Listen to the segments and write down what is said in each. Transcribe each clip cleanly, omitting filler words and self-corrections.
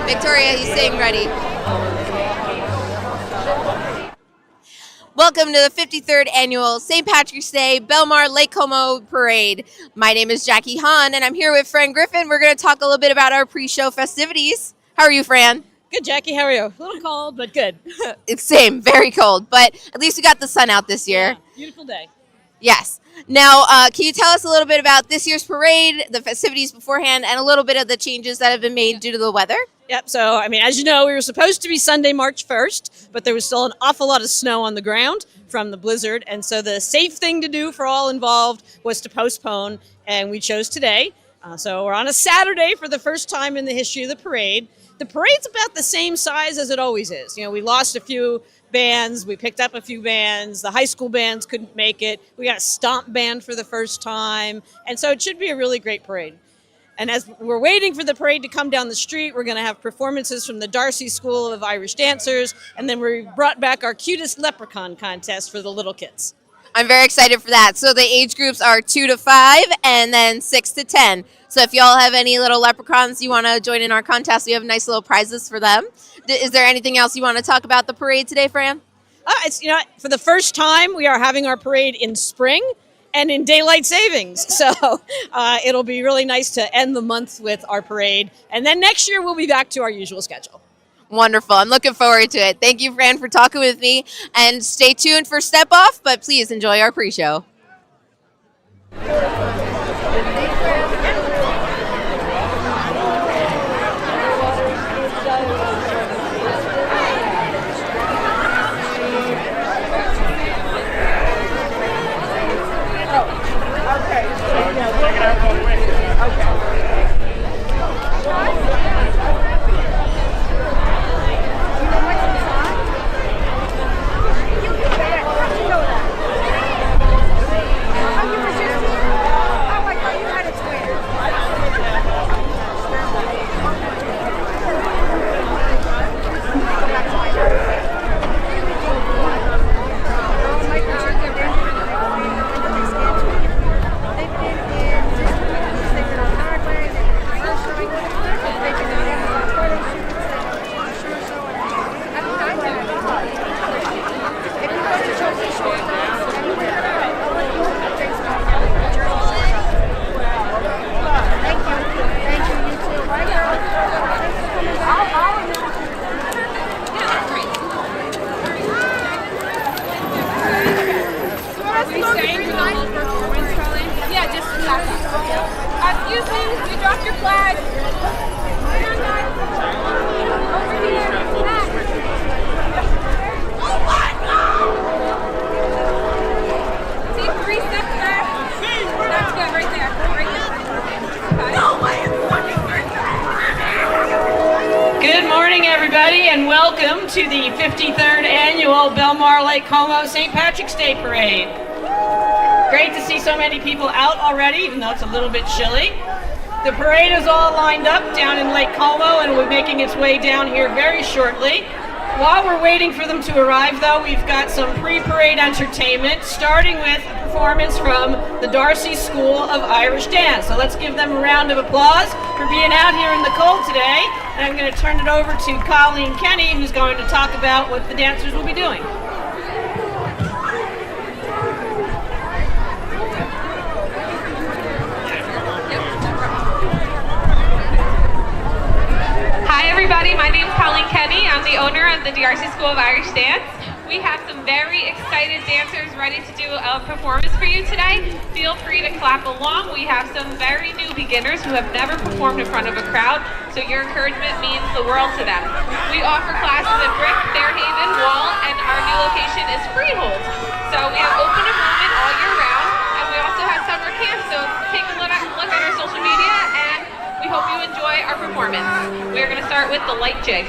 Victoria, he's saying ready. Welcome to the 53rd Annual St. Patrick's Day Belmar Lake Como Parade. My name is Jackie Hahn, and I'm here with Fran Griffin. We're going to talk a little bit about our pre-show festivities. How are you, Fran? Good, Jackie. How are you? A little cold, but good. It's same, very cold, but at least we got the sun out this year. Yeah, beautiful day. Yes. Now, can you tell us a little bit about this year's parade, the festivities beforehand, and a little bit of the changes that have been made due to the weather? Yep. So, as you know, we were supposed to be Sunday, March 1st, but there was still an awful lot of snow on the ground from the blizzard. And so the safe thing to do for all involved was to postpone, and we chose today. So we're on a Saturday for the first time in the history of the parade. The parade's about the same size as it always is. We lost a few bands. We picked up a few bands. The high school bands couldn't make it. We got a stomp band for the first time. And so it should be a really great parade. And as we're waiting for the parade to come down the street, we're going to have performances from the Darcy School of Irish Dancers. And then we brought back our cutest leprechaun contest for the little kids. I'm very excited for that. So the age groups are 2 to 5 and then 6 to 10. So if y'all have any little leprechauns you want to join in our contest, we have nice little prizes for them. Is there anything else you want to talk about the parade today, Fran? For the first time, we are having our parade in spring and in daylight savings. So it'll be really nice to end the month with our parade. And then next year, we'll be back to our usual schedule. Wonderful. I'm looking forward to it. Thank you, Fran, for talking with me. And stay tuned for Step Off, but please enjoy our pre-show. Excuse me, you dropped your flag. Oh my God! See, 3 steps back. That's good, right there. Right there. Okay. No way, it's fucking right there. Good morning, everybody, and welcome to the 53rd Annual Belmar Lake Como St. Patrick's Day Parade. Great to see so many people out already, even though it's a little bit chilly. The parade is all lined up down in Lake Como and will be making its way down here very shortly. While we're waiting for them to arrive, though, we've got some pre-parade entertainment, starting with a performance from the Darcy School of Irish Dance. So let's give them a round of applause for being out here in the cold today. And I'm going to turn it over to Colleen Kenny, who's going to talk about what the dancers will be doing. Hi everybody, my name is Colleen Kenny. I'm the owner of the Darcy School of Irish Dance. We have some very excited dancers ready to do a performance for you today. Feel free to clap along. We have some very new beginners who have never performed in front of a crowd, so your encouragement means the world to them. We offer classes at Brick, Fairhaven, Wall, and our new location is Freehold. So we have open enrollment all year round, and we also have summer camp, so take a look at our social media, and we hope you enjoy our performance. We're going to start with the light jig.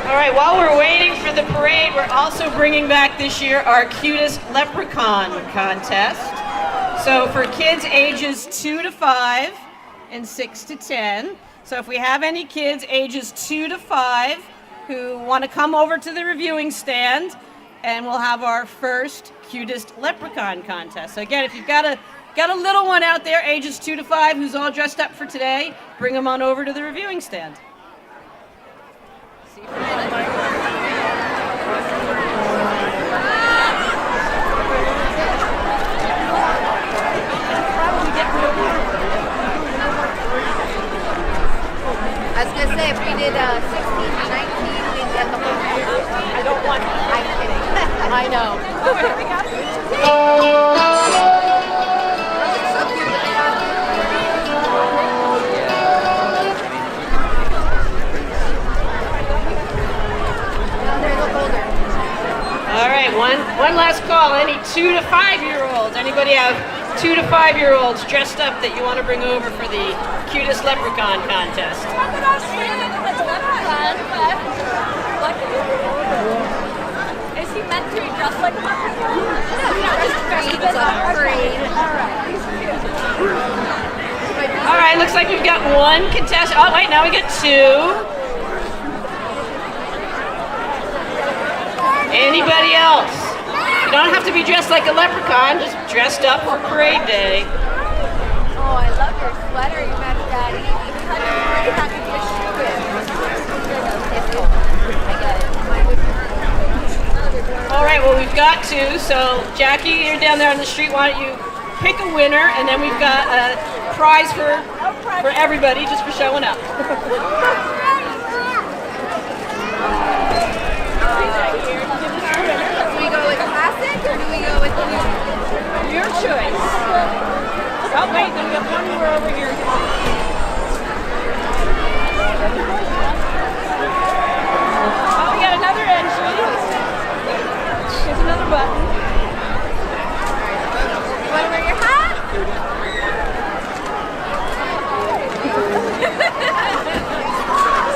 All right, while we're waiting for the parade, we're also bringing back this year our cutest leprechaun contest. So for kids ages 2 to 5 and 6 to 10. So if we have any kids ages 2 to 5 who want to come over to the reviewing stand, and we'll have our first cutest leprechaun contest. So again, if you've got a little one out there ages 2 to 5 who's all dressed up for today, bring them on over to the reviewing stand. I was gonna say if we did 16 to 19, we'd get the whole year. I don't want I'm kidding. I know. Oh, here we go. All right, one last call. Any 2 to 5-year-olds? Anybody have 2 to 5-year-olds dressed up that you want to bring over for the cutest leprechaun contest? Is he meant to be dressed like a leprechaun? All right, looks like we've got one contestant. Oh, wait, now we get 2. Anybody else? You don't have to be dressed like a leprechaun, just dressed up for parade day. Oh, I love your sweater you got, Daddy. I get it. All right, well, we've got 2. So, Jackie, you're down there on the street. Why don't you pick a winner, and then we've got a prize for everybody just for showing up. Do we go with classic or do we go with the new? Your choice. Oh, wait, then we got one more over here. Oh, we got another entry. Here's another button. You want to wear your hat? That's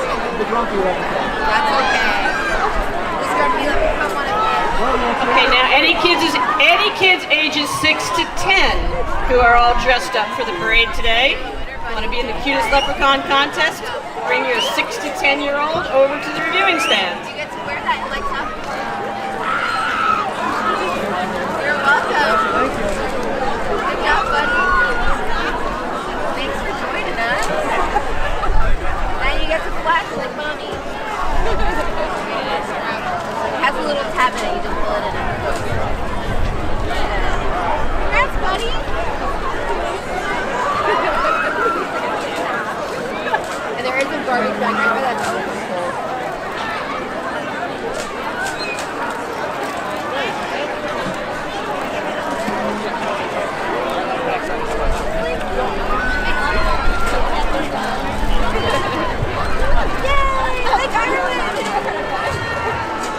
okay. This girl be like, I want to. Okay, now any kids ages 6 to 10 who are all dressed up for the parade today, want to be in the cutest leprechaun contest, bring your 6 to 10-year-old over to the reviewing stand. You get to wear that and lights up. You're welcome. Good job, buddy. Thanks for joining us. Now you get to flash like mommy. It has a little tab in it. You just pull it in. Congrats, buddy. And there is a garbage bag right there that's open.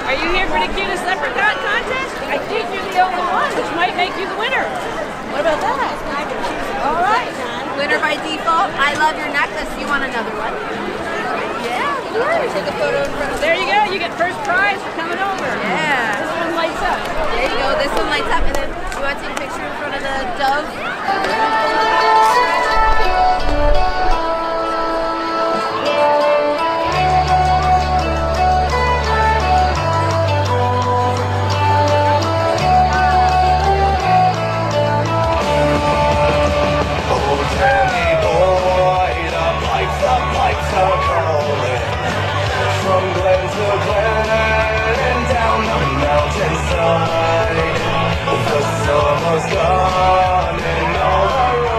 Are you here for the cutest leprechaun contest? I think you're the only one, which might make you the winner. What about that? All right. Winner by default. I love your necklace. You want another one? Yeah, sure. Take a photo in front of There you go. You get first prize for coming over. Yeah. This one lights up. There you go. This one lights up, and then you want to take a picture in front of the dove? From glen to glen and down the mountainside, the summer's gone and all the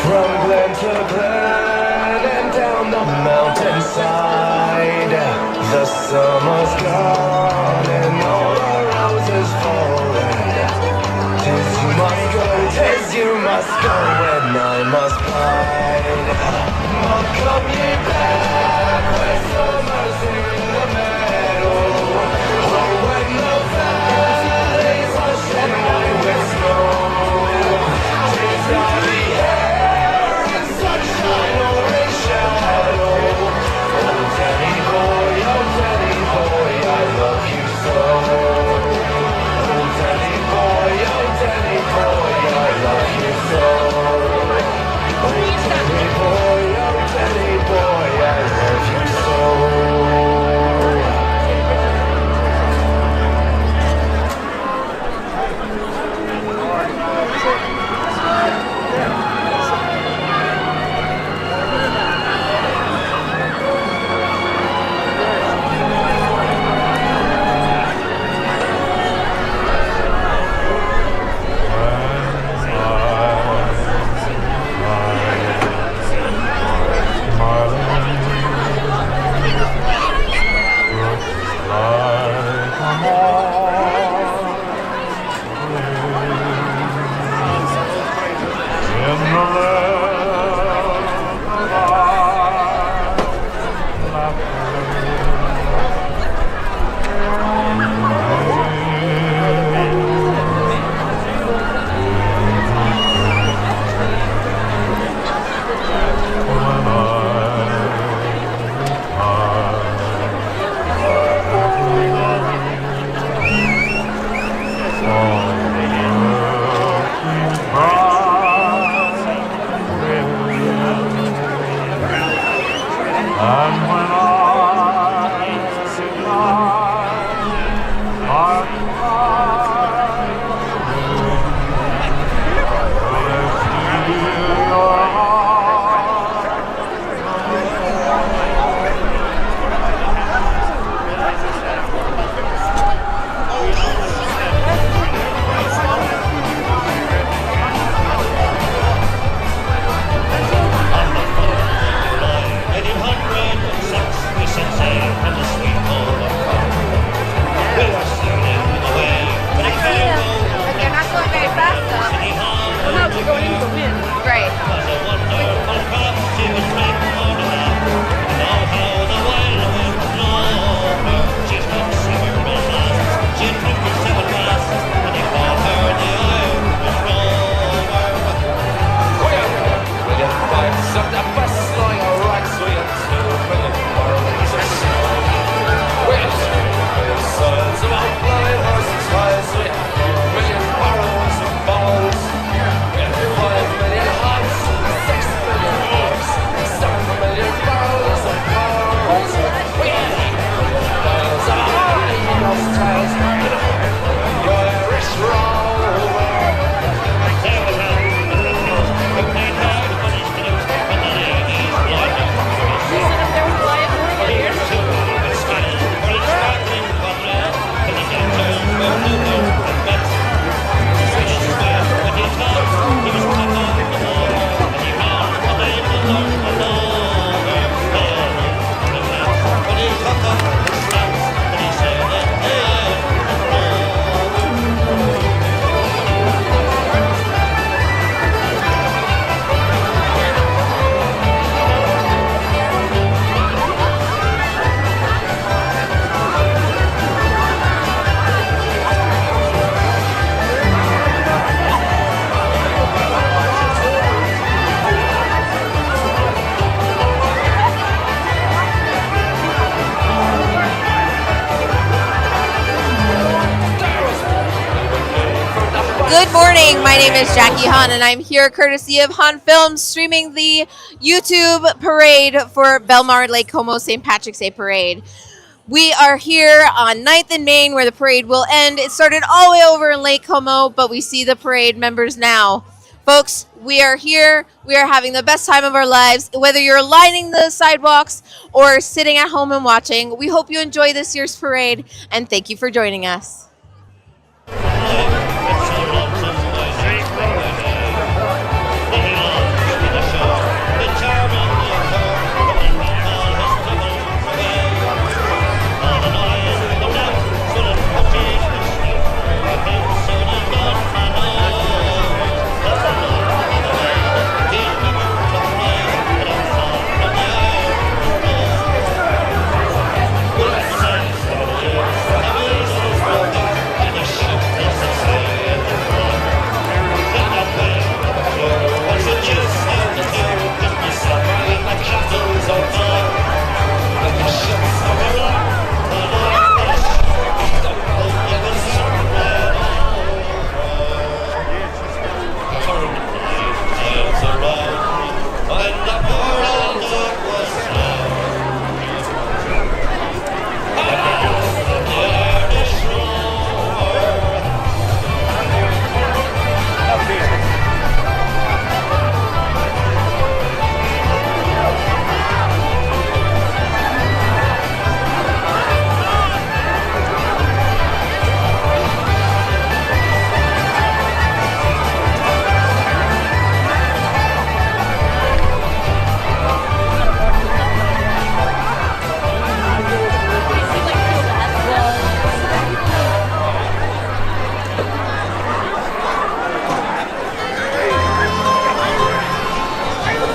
From glen to glen and down the mountainside, the summer's gone and all the roses fallen. 'Tis you must go when I must bide. Oh, come ye back when summer's in the meadow, or when the valleys are shed white with snow. 'Tis not the air in sunshine or in shadow. Oh, Danny boy, I love you so. Oh, Danny boy, I love you so. Oh, Danny boy, I love you so. Good morning. My name is Jackie Hahn, and I'm here courtesy of Hahn Films, streaming the YouTube parade for Belmar Lake Como St. Patrick's Day Parade. We are here on 9th and Main, where the parade will end. It started all the way over in Lake Como, but we see the parade members now. Folks, we are here. We are having the best time of our lives. Whether you're lining the sidewalks or sitting at home and watching, we hope you enjoy this year's parade, and thank you for joining us.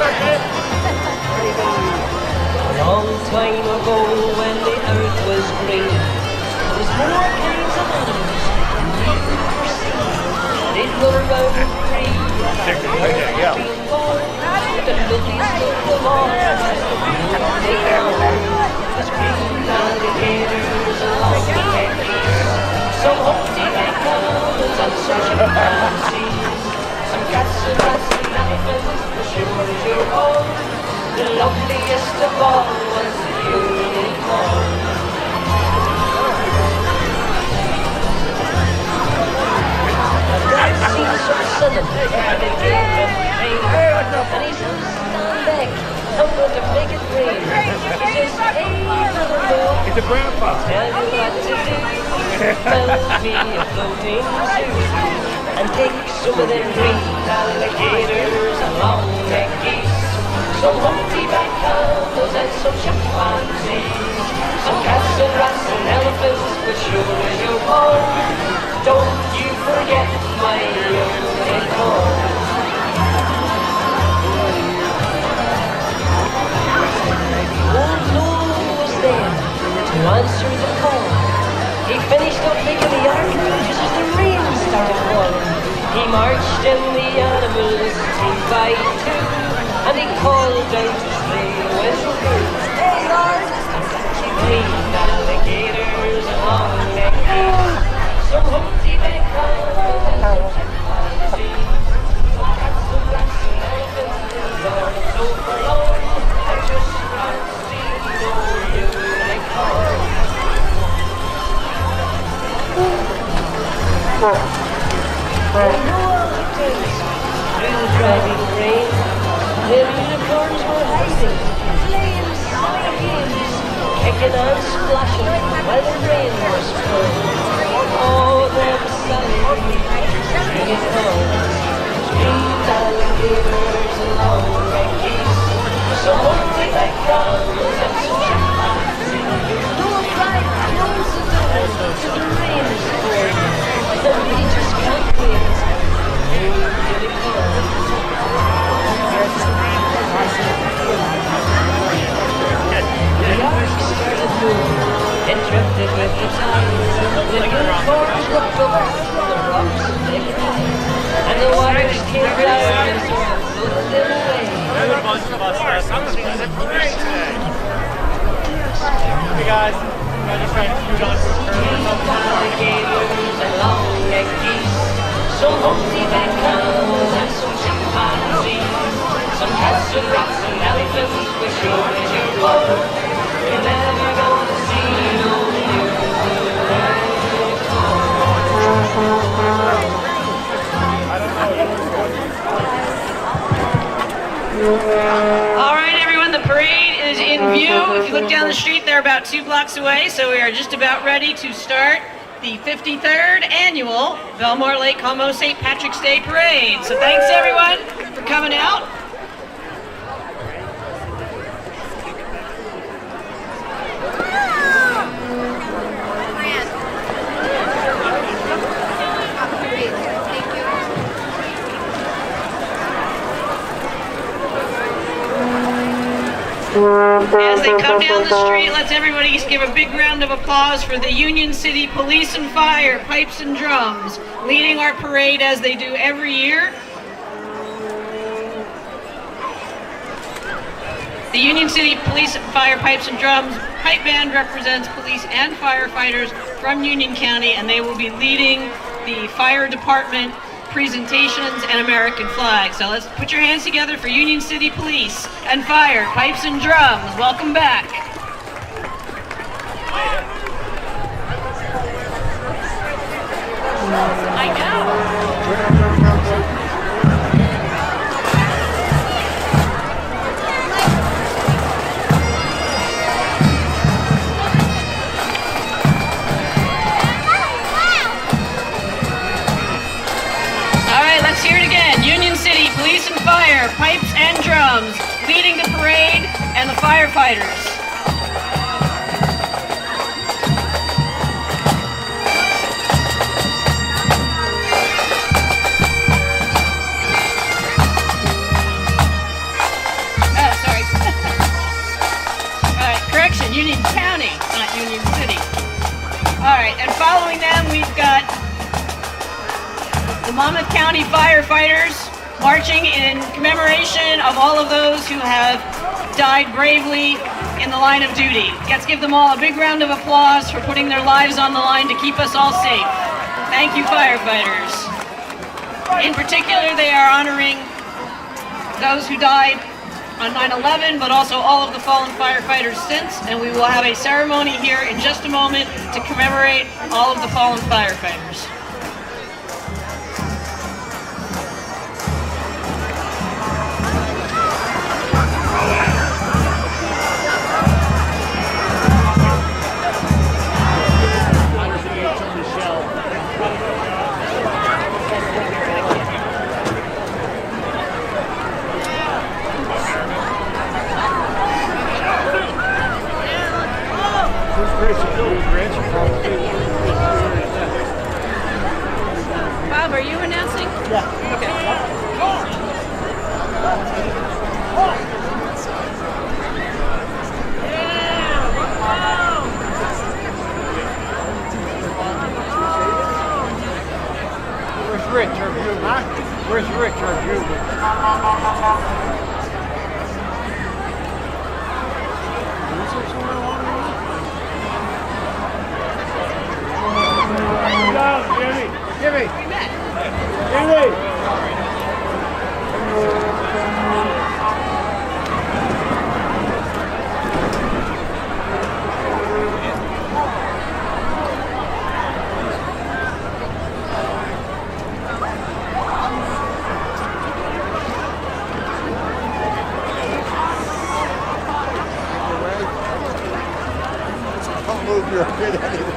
A long time ago when the earth was green, there was more kinds of animals than you've ever seen. They'd go round and free, being born, the loveliest of them all was the blue was green alligators along the edges, some humpty camels and some chimpanzees, some cats and rats and elephants, for sure as you're born. The loveliest of all was the unicorn. I've seen some sudden and it gave him pain, and he says, stand back, I'm going to make it rain. He says, hey, little boy, It's a grandpa. tell you what to do. Build me a floating zoo and take some of them green alligators along their geese. Some humpty-back camels and some chimpanzees, some cats and rats and elephants, but sure as you're born, don't you forget my unicorn. Old Noel was there to answer the call. He finished up making the ark just as the rain started falling. He marched in the animals team by two, and he called out as they went through, hey Lord, I've got you green alligators along their geese, some humpty-back camels and some chimpanzees, some cats and rats and elephants, Lord, so forlorn, I just can't see no unicorn. Through the driving rain, the unicorns were hiding, playing silly games, kicking and splashing while the rain was pouring. Oh, them silly unicorns, street alligators along their geese, some humpty-back camels and some chimpanzees. Don't drive close the door till the rain is pouring, and we just can't wait. Unicorns. The ark started moving, it drifted with the tide. The unicorns looked up from the rocks and they cried, and the waters came down and floated them away. Hey guys, I just tried to shoot on for Alligators and long-necked geese, some humpty-back camels and some chimpanzees, some cats and rats and elephants, but sure as you're born, you're never gonna see no All right, everyone, the parade is in view. If you look down the street, they're about 2 blocks away, so we are just about ready to start the 53rd annual Belmar Lake Como St. Patrick's Day Parade. So thanks, everyone, for coming out. As they come down the street, let's everybody give a big round of applause for the Union City Police and Fire, Pipes and Drums, leading our parade as they do every year. The Union City Police and Fire, Pipes and Drums pipe band represents police and firefighters from Union County, and they will be leading the fire department presentations and American flag. So let's put your hands together for Union City Police and Fire, Pipes and Drums. Welcome back. I know. Let's hear it again. Union City Police and Fire, Pipes and Drums, leading the parade and the firefighters. Union County, not Union City. All right, and following them, we've got the Monmouth County firefighters marching in commemoration of all of those who have died bravely in the line of duty. Let's give them all a big round of applause for putting their lives on the line to keep us all safe. Thank you, firefighters. In particular, they are honoring those who died on 9/11, but also all of the fallen firefighters since, and we will have a ceremony here in just a moment to commemorate all of the fallen firefighters. Bob, are you announcing? Yeah. Okay. Where's Rich, our viewer? Where's Rich, our viewer? Jimmy! Don't move your head anyway.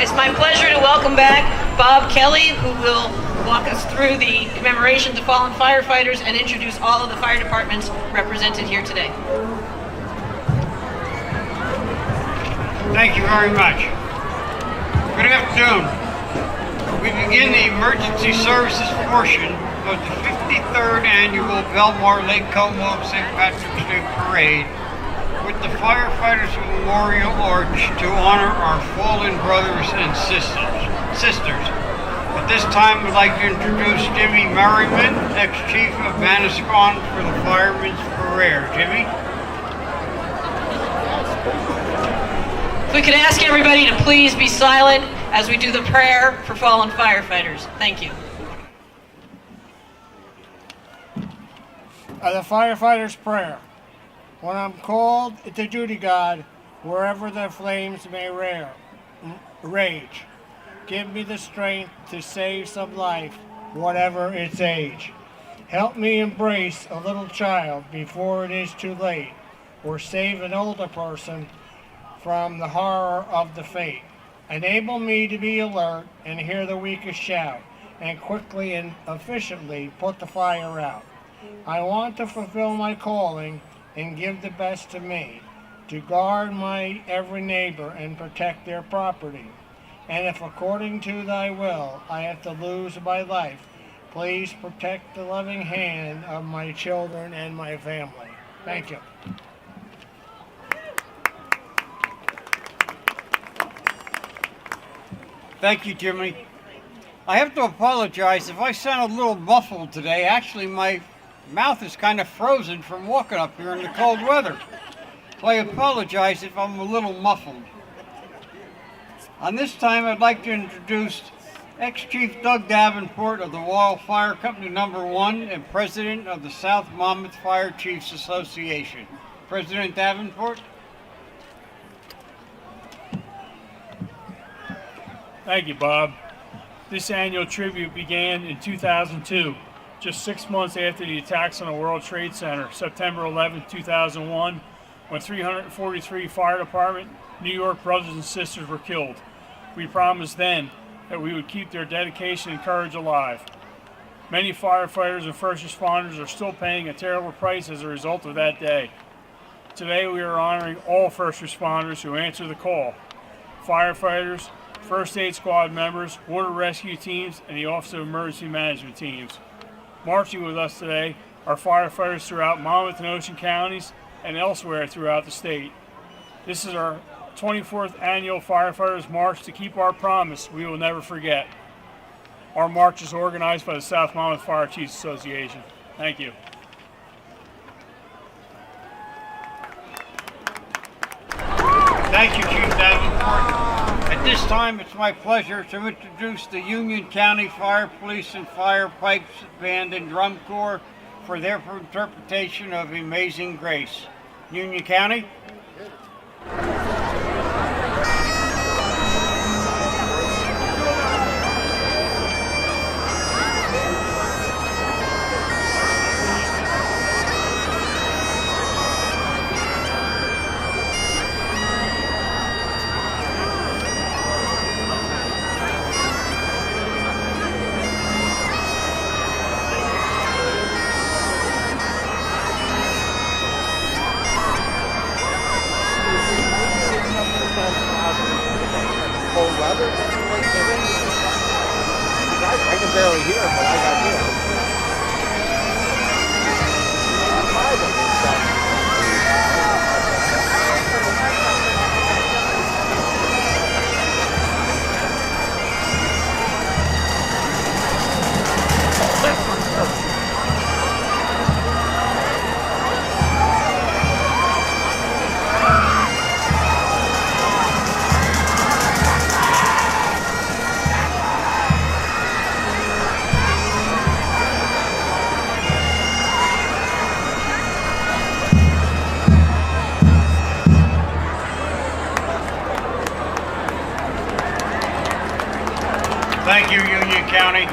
It's my pleasure to welcome back Bob Kelly, who will walk us through the commemoration to fallen firefighters and introduce all of the fire departments represented here today. Thank you very much. Good afternoon. We begin the emergency services portion of the 53rd annual Belmar Lake Como St. Patrick's Day Parade with the Firefighters Memorial Arch to honor our fallen brothers and sisters. At this time, I'd like to introduce Jimmy Merriman, ex-chief of Manasquan for the Firemen's Parade. Jimmy? If we could ask everybody to please be silent as we do the prayer for fallen firefighters. Thank you. The firefighter's prayer. When I'm called to duty, God, wherever the flames may rage, give me the strength to save some life, whatever its age. Help me embrace a little child before it is too late, or save an older person from the horror of the fate. Enable me to be alert and hear the weakest shout, and quickly and efficiently put the fire out. I want to fulfill my calling and give the best to me, to guard my every neighbor and protect their property. And if according to thy will I have to lose my life, please protect the loving hand of my children and my family. Thank you. Thank you, Jimmy. I have to apologize if I sound a little muffled today. Actually, my mouth is kind of frozen from walking up here in the cold weather. So I apologize if I'm a little muffled. On this time, I'd like to introduce ex-Chief Doug Davenport of the Royal Fire Company No. 1 and President of the South Monmouth Fire Chiefs Association. President Davenport. Thank you, Bob. This annual tribute began in 2002, just 6 months after the attacks on the World Trade Center, September 11, 2001, when 343 fire department New York brothers and sisters were killed. We promised then that we would keep their dedication and courage alive. Many firefighters and first responders are still paying a terrible price as a result of that day. Today we are honoring all first responders who answer the call. Firefighters, first aid squad members, water rescue teams, and the Office of Emergency Management teams. Marching with us today our firefighters throughout Monmouth and Ocean counties and elsewhere throughout the state. This is our 24th annual Firefighters March to keep our promise we will never forget. Our march is organized by the South Monmouth Fire Chiefs Association. Thank you. Thank you, Chief Davenport. At this time, it's my pleasure to introduce the Union County Fire Police and Fire Pipes Band and Drum Corps for their interpretation of Amazing Grace. Union County. Cold weather? I can barely hear it, but I got you. Thank you, Union County.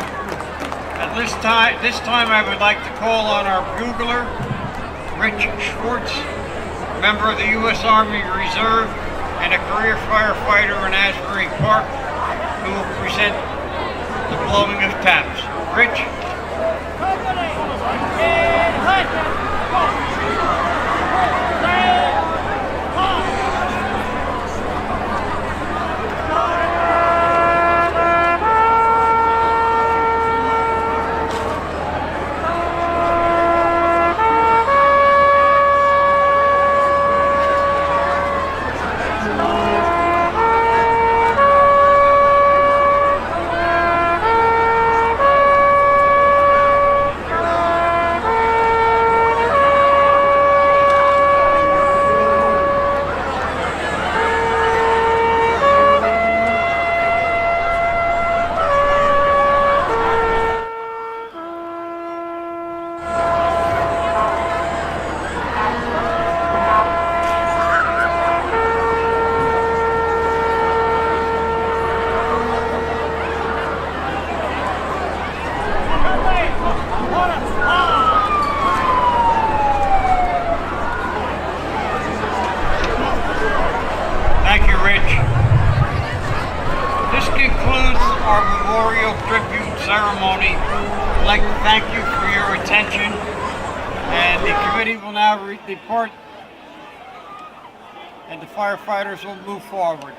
At this time I would like to call on our bugler, Rich Schwartz, member of the U.S. Army Reserve and a career firefighter in Asbury Park, who will present the blowing of taps. Rich? Thank you, Rich. This concludes our memorial tribute ceremony. I'd like to thank you for your attention, and the committee will now depart, and the firefighters will move forward.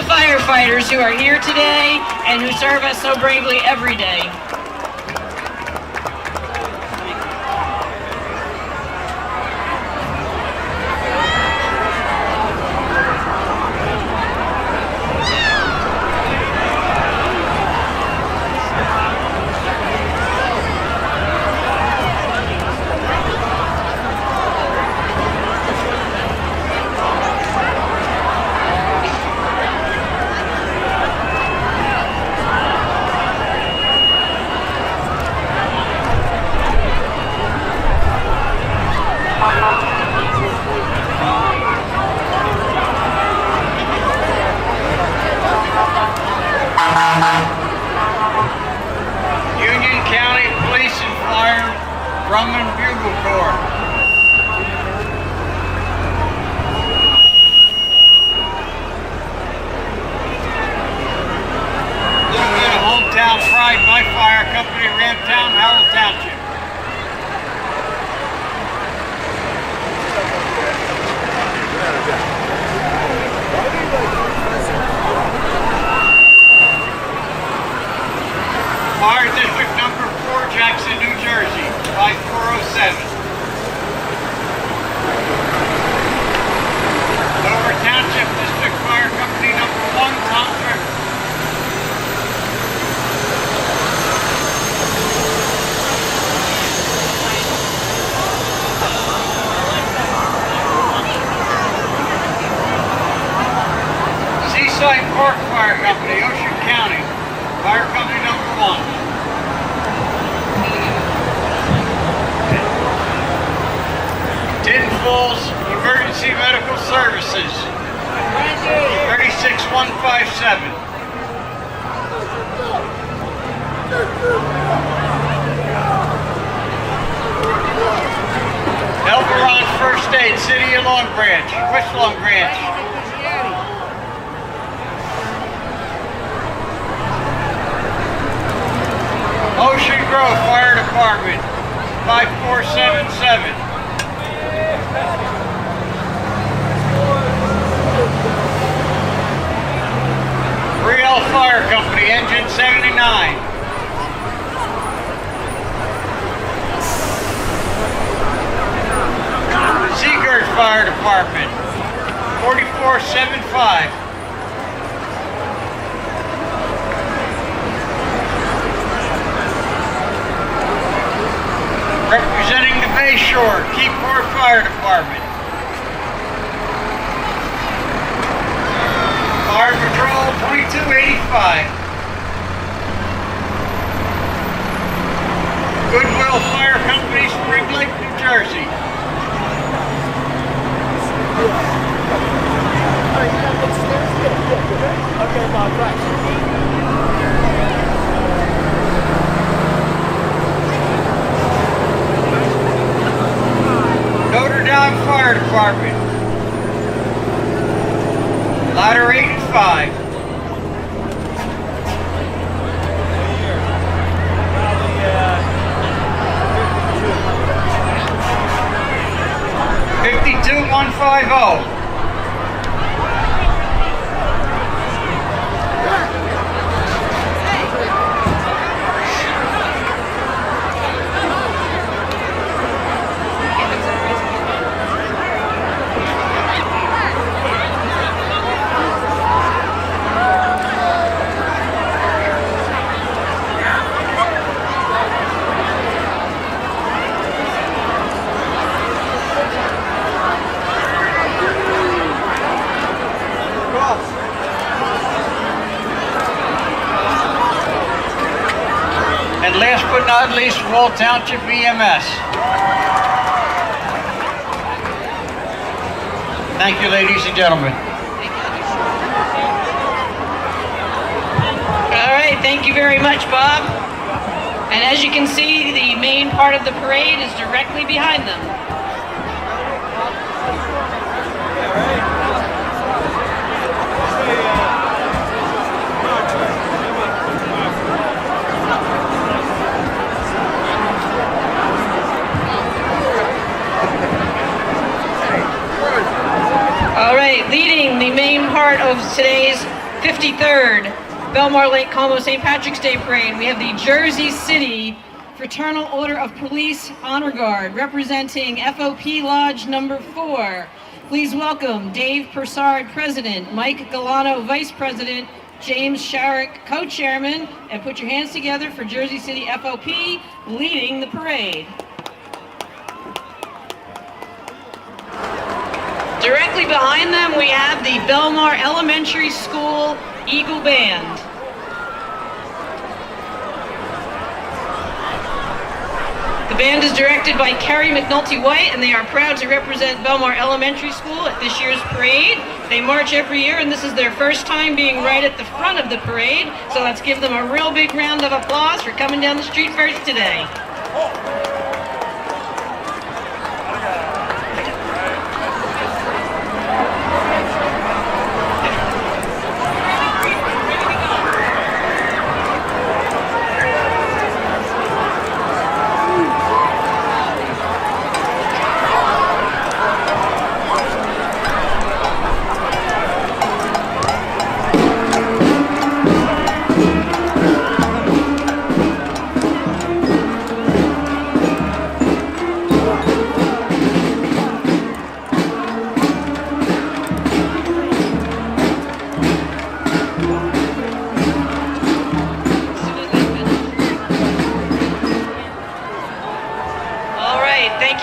Firefighters who are here today and who serve us so bravely every day. Park Fire Company, Ocean County. Fire Company number 1. Tin Falls Emergency Medical Services, 36157. Elberon First Aid, City of Long Branch, West Long Branch. Ocean Grove Fire Department, 5477. Real Fire Company, Engine 79. Seagirt Fire Department, 4475. Representing the Bay Shore, Keyport Fire Department. Fire Patrol 2285. Goodwill Fire Company, Spring Lake, New Jersey. Okay, Bob, right. Notre Dame Fire Department. Ladder 8 and 5. $52,150. And last but not least, Wall Township EMS. Thank you, ladies and gentlemen. All right, thank you very much, Bob. And as you can see, the main part of the parade is directly behind them. All right, leading the main part of today's 53rd Belmar Lake Como St. Patrick's Day Parade, we have the Jersey City Fraternal Order of Police Honor Guard, representing FOP Lodge number 4. Please welcome Dave Persard, President, Mike Galano, Vice President, James Sharrock, Co-Chairman, and put your hands together for Jersey City FOP leading the parade. Directly behind them, we have the Belmar Elementary School Eagle Band. The band is directed by Carrie McNulty White, and they are proud to represent Belmar Elementary School at this year's parade. They march every year, and this is their first time being right at the front of the parade, so let's give them a real big round of applause for coming down the street first today.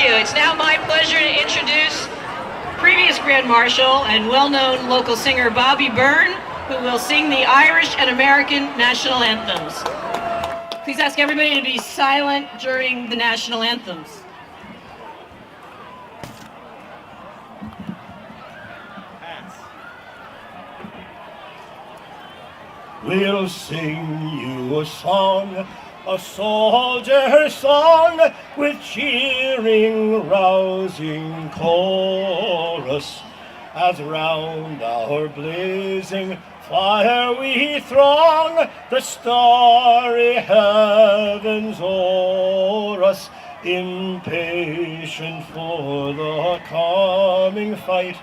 It's now my pleasure to introduce previous Grand Marshal and well-known local singer Bobby Byrne, who will sing the Irish and American national anthems. Please ask everybody to be silent during the national anthems. We'll sing you a song, a soldier's song, with cheering, rousing chorus, as round our blazing fire we throng, the starry heavens o'er us, impatient for the coming fight.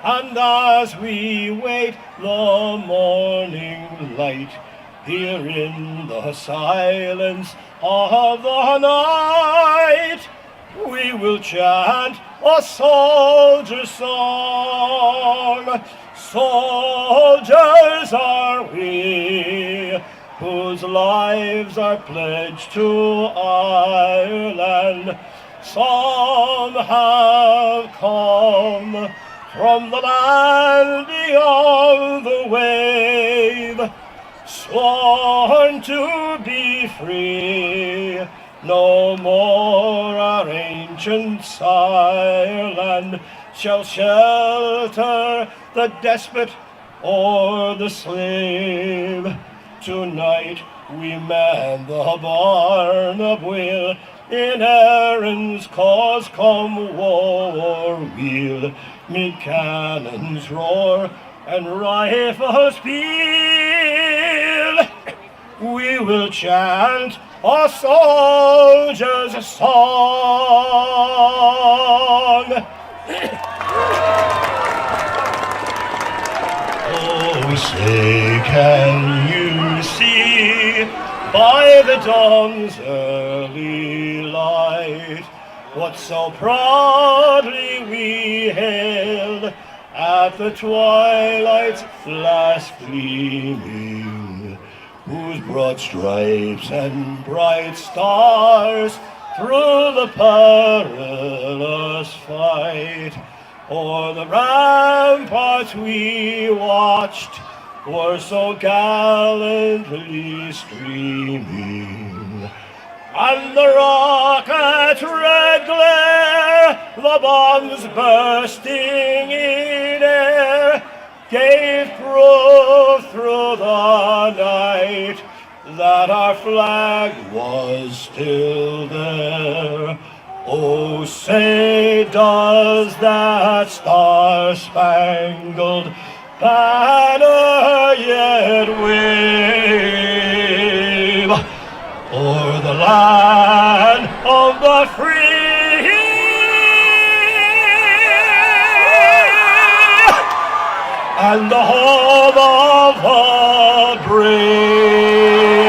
And as we wait the morning light, here in the silence of the night, we will chant a soldier's song. Soldiers are we, whose lives are pledged to Ireland. Some have come from the land beyond the wave, sworn to be free. No more our ancient sireland shall shelter the despot or the slave. Tonight we man the barn of Will, in Erin's cause come war weal. Mid cannons roar and rifles peal, we will chant a soldier's song. Oh, say, can you see by the dawn's early light what so proudly we hailed at the twilight's last gleaming, whose broad stripes and bright stars through the perilous fight o'er the ramparts we watched were so gallantly streaming, and the rocket's red glare, the bombs bursting in air, gave proof through the night that our flag was still there. Oh, say, does that star-spangled banner yet wave o'er the land of the free and the home of the brave?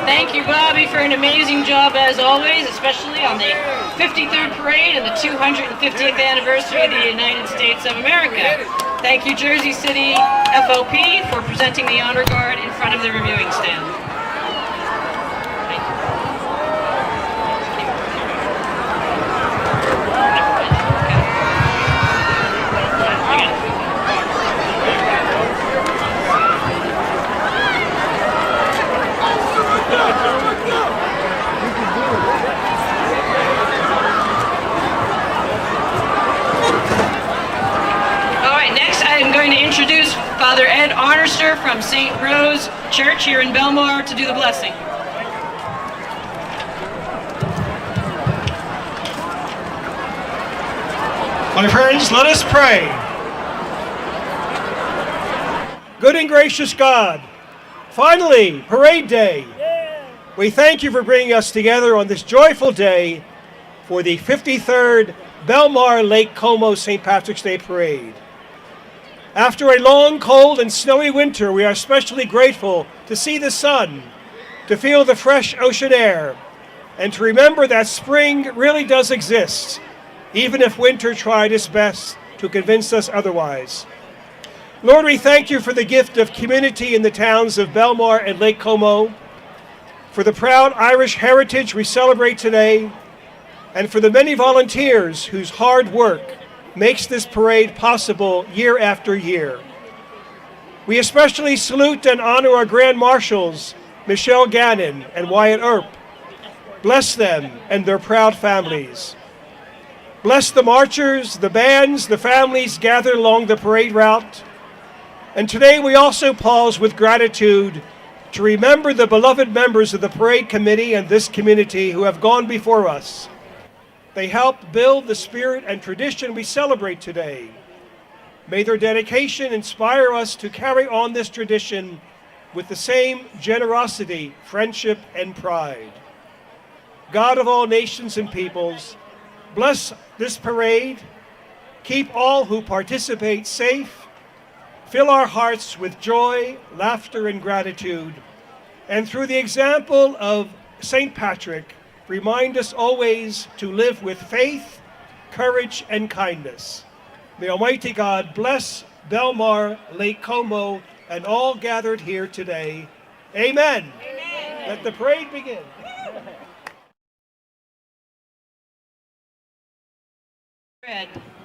Thank you, Bobby, for an amazing job as always, especially on the 53rd Parade and the 250th anniversary of the United States of America. Thank you, Jersey City FOP, for presenting the honor guard in front of the reviewing stand. Thank you. I'm going to introduce Father Ed Arnerster from St. Rose Church here in Belmar to do the blessing. My friends, let us pray. Good and gracious God, finally, Parade Day. We thank you for bringing us together on this joyful day for the 53rd Belmar Lake Como St. Patrick's Day Parade. After a long, cold, and snowy winter, we are especially grateful to see the sun, to feel the fresh ocean air, and to remember that spring really does exist, even if winter tried its best to convince us otherwise. Lord, we thank you for the gift of community in the towns of Belmar and Lake Como, for the proud Irish heritage we celebrate today, and for the many volunteers whose hard work makes this parade possible year after year. We especially salute and honor our Grand Marshals, Michelle Gannon and Wyatt Earp. Bless them and their proud families. Bless the marchers, the bands, the families gathered along the parade route. And today we also pause with gratitude to remember the beloved members of the parade committee and this community who have gone before us. They helped build the spirit and tradition we celebrate today. May their dedication inspire us to carry on this tradition with the same generosity, friendship, and pride. God of all nations and peoples, bless this parade, keep all who participate safe, fill our hearts with joy, laughter, and gratitude, and through the example of St. Patrick, remind us always to live with faith, courage, and kindness. May Almighty God bless Belmar, Lake Como, and all gathered here today. Amen. Amen. Let the parade begin.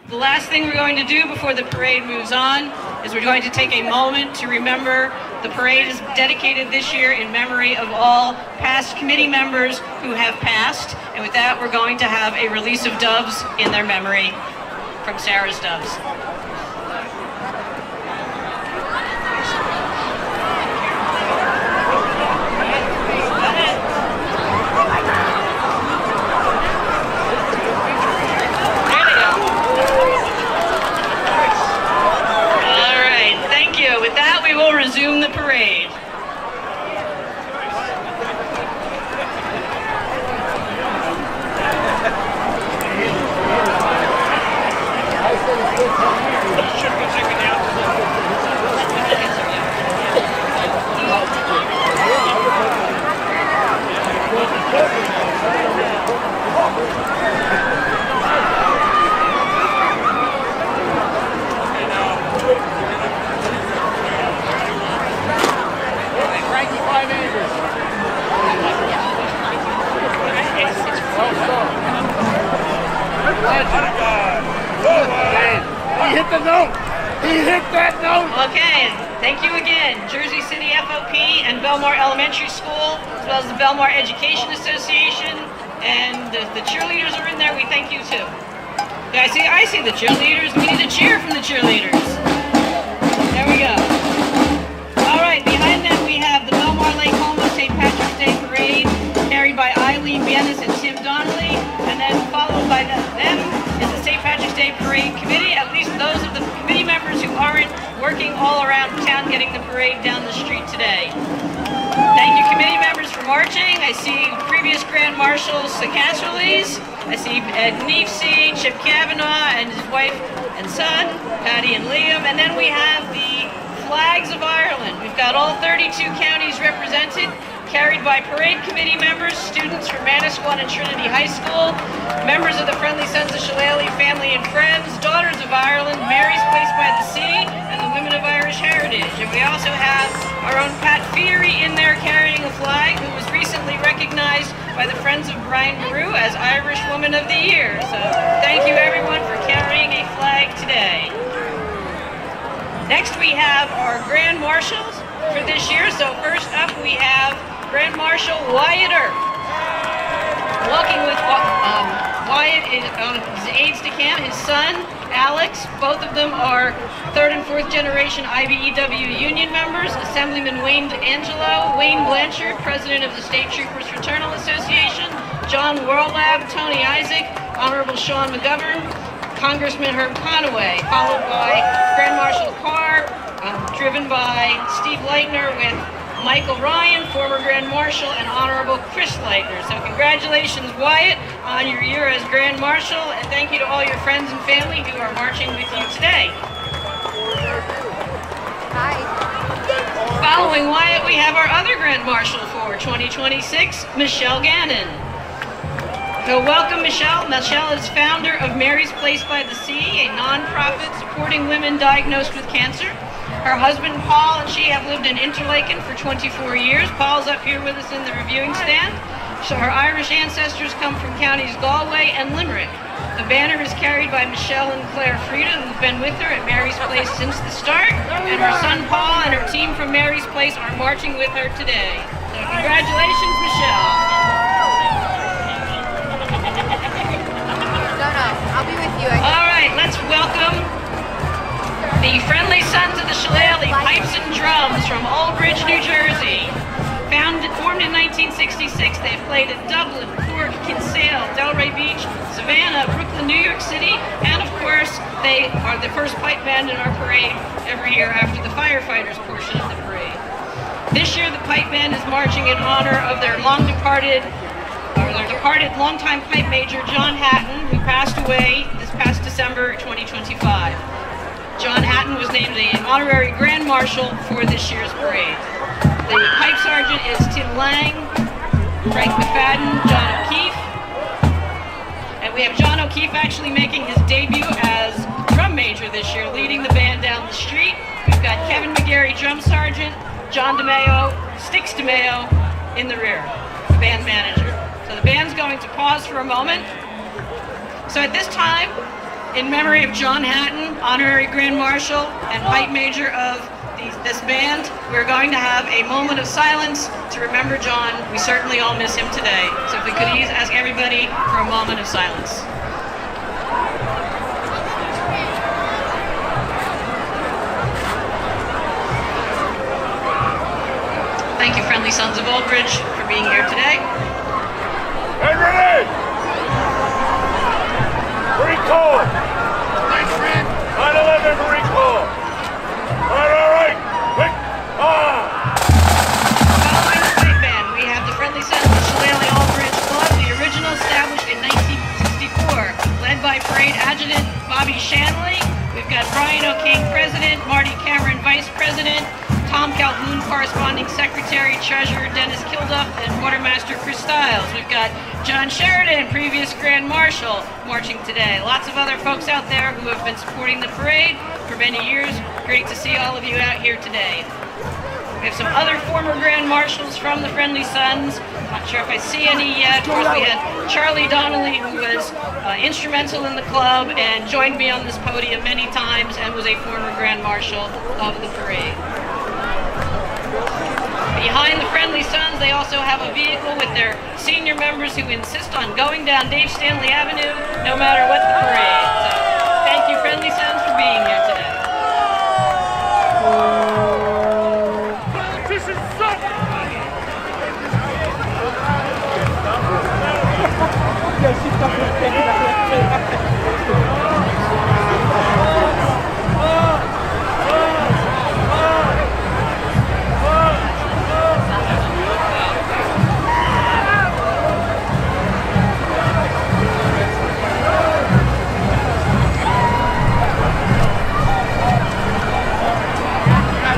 The last thing we're going to do before the parade moves on is we're going to take a moment to remember the parade is dedicated this year in memory of all past committee members who have passed. And with that, we're going to have a release of doves in their memory from Sarah's Doves. Resume the parade. He hit the note. He hit that note. Okay, thank you again, Jersey City FOP and Belmar Elementary School, as well as the Belmar Education Association, and the cheerleaders are in there. We thank you too. Yeah, I see the cheerleaders. We need a cheer from the cheerleaders. There we go. All right, behind them we have the Belmar Lake Como St. Patrick's Day Parade, carried by Eileen Bienes and Tim Donnelly, and then followed by them is the St. Patrick's Day Parade Committee, at least those of the committee members who aren't working all around town getting the parade down the street today. Thank you, committee members, for marching. I see previous Grand Marshals Casserles. I see Ed Neefsey, Chip Kavanaugh, and his wife and son, Patty and Liam. And then we have the flags of Ireland. We've got all 32 counties represented, carried by parade committee members, students from Manasquan and Trinity High School, members of the Friendly Sons of Shillelagh family and friends, Daughters of Ireland, Mary's Place by the Sea, and the Women of Irish Heritage. And we also have our own Pat Feary in there carrying a flag, who was recently recognized by the Friends of Brian Maru as Irish Woman of the Year. So thank you everyone for carrying a flag today. Next we have our Grand Marshals for this year. So first up we have Grand Marshal Wyatt Earp. Walking with Wyatt is his aides-de-camp, his son, Alex. Both of them are third and fourth generation IBEW union members. Assemblyman Wayne D'Angelo, Wayne Blanchard, president of the State Troopers Fraternal Association, John Warlab, Tony Isaac, Honorable Sean McGovern, Congressman Herb Conaway, followed by Grand Marshal Carr, driven by Steve Leitner with Michael Ryan, former Grand Marshal, and Honorable Chris Leitner. So congratulations, Wyatt, on your year as Grand Marshal, and thank you to all your friends and family who are marching with you today. Hi. Following Wyatt, we have our other Grand Marshal for 2026, Michelle Gannon. So welcome, Michelle. Michelle is founder of Mary's Place by the Sea, a nonprofit supporting women diagnosed with cancer. Her husband, Paul, and she have lived in Interlaken for 24 years. Paul's up here with us in the reviewing stand. So her Irish ancestors come from counties Galway and Limerick. The banner is carried by Michelle and Claire Frieda, who've been with her at Mary's Place since the start, and her son Paul and her team from Mary's Place are marching with her today. So congratulations, Michelle. No, I'll be with you. All right, let's welcome the Friendly Sons of the Shillelagh Pipes and Drums from Aldridge, New Jersey. Formed in 1966, they've played at Dublin, Cork, Kinsale, Delray Beach, Savannah, Brooklyn, New York City, and of course, they are the first pipe band in our parade every year after the firefighters portion of the parade. This year, the pipe band is marching in honor of their departed longtime pipe major, John Hatton, who passed away this past December 2025. John Hatton was named the honorary Grand Marshal for this year's parade. The pipe sergeant is Tim Lang, Frank McFadden, John O'Keefe, and we have John O'Keefe actually making his debut as drum major this year, leading the band down the street. We've got Kevin McGarry, drum sergeant, John DeMayo, Sticks DeMayo in the rear, the band manager. So the band's going to pause for a moment. So at this time, in memory of John Hatton, honorary Grand Marshal and pipe major of this band, we're going to have a moment of silence to remember John. We certainly all miss him today. So if we could ask everybody for a moment of silence. Thank you, Friendly Sons of Aldridge, for being here today. Get ready! Recall! 9/11 recall! All right! Quick! Following the pipe band, we have the Friendly Sons of Shillelagh Aldridge Club, the original established in 1964, led by Parade Adjutant Bobby Shanley. We've got Brian O'King, President, Marty Cameron, Vice President, Tom Calhoun, Corresponding Secretary, Treasurer Dennis Kilduff, and Quartermaster Chris Stiles. We've got John Sheridan, previous Grand Marshal, marching today. Lots of other folks out there who have been supporting the parade for many years. Great to see all of you out here today. We have some other former Grand Marshals from the Friendly Sons. Not sure if I see any yet. Of course, we had Charlie Donnelly, who was instrumental in the club and joined me on this podium many times and was a former Grand Marshal of the parade. Behind the Friendly Sons, they also have a vehicle with their senior members who insist on going down Dave Stanley Avenue no matter what the parade. So, thank you, Friendly Sons, for being here today.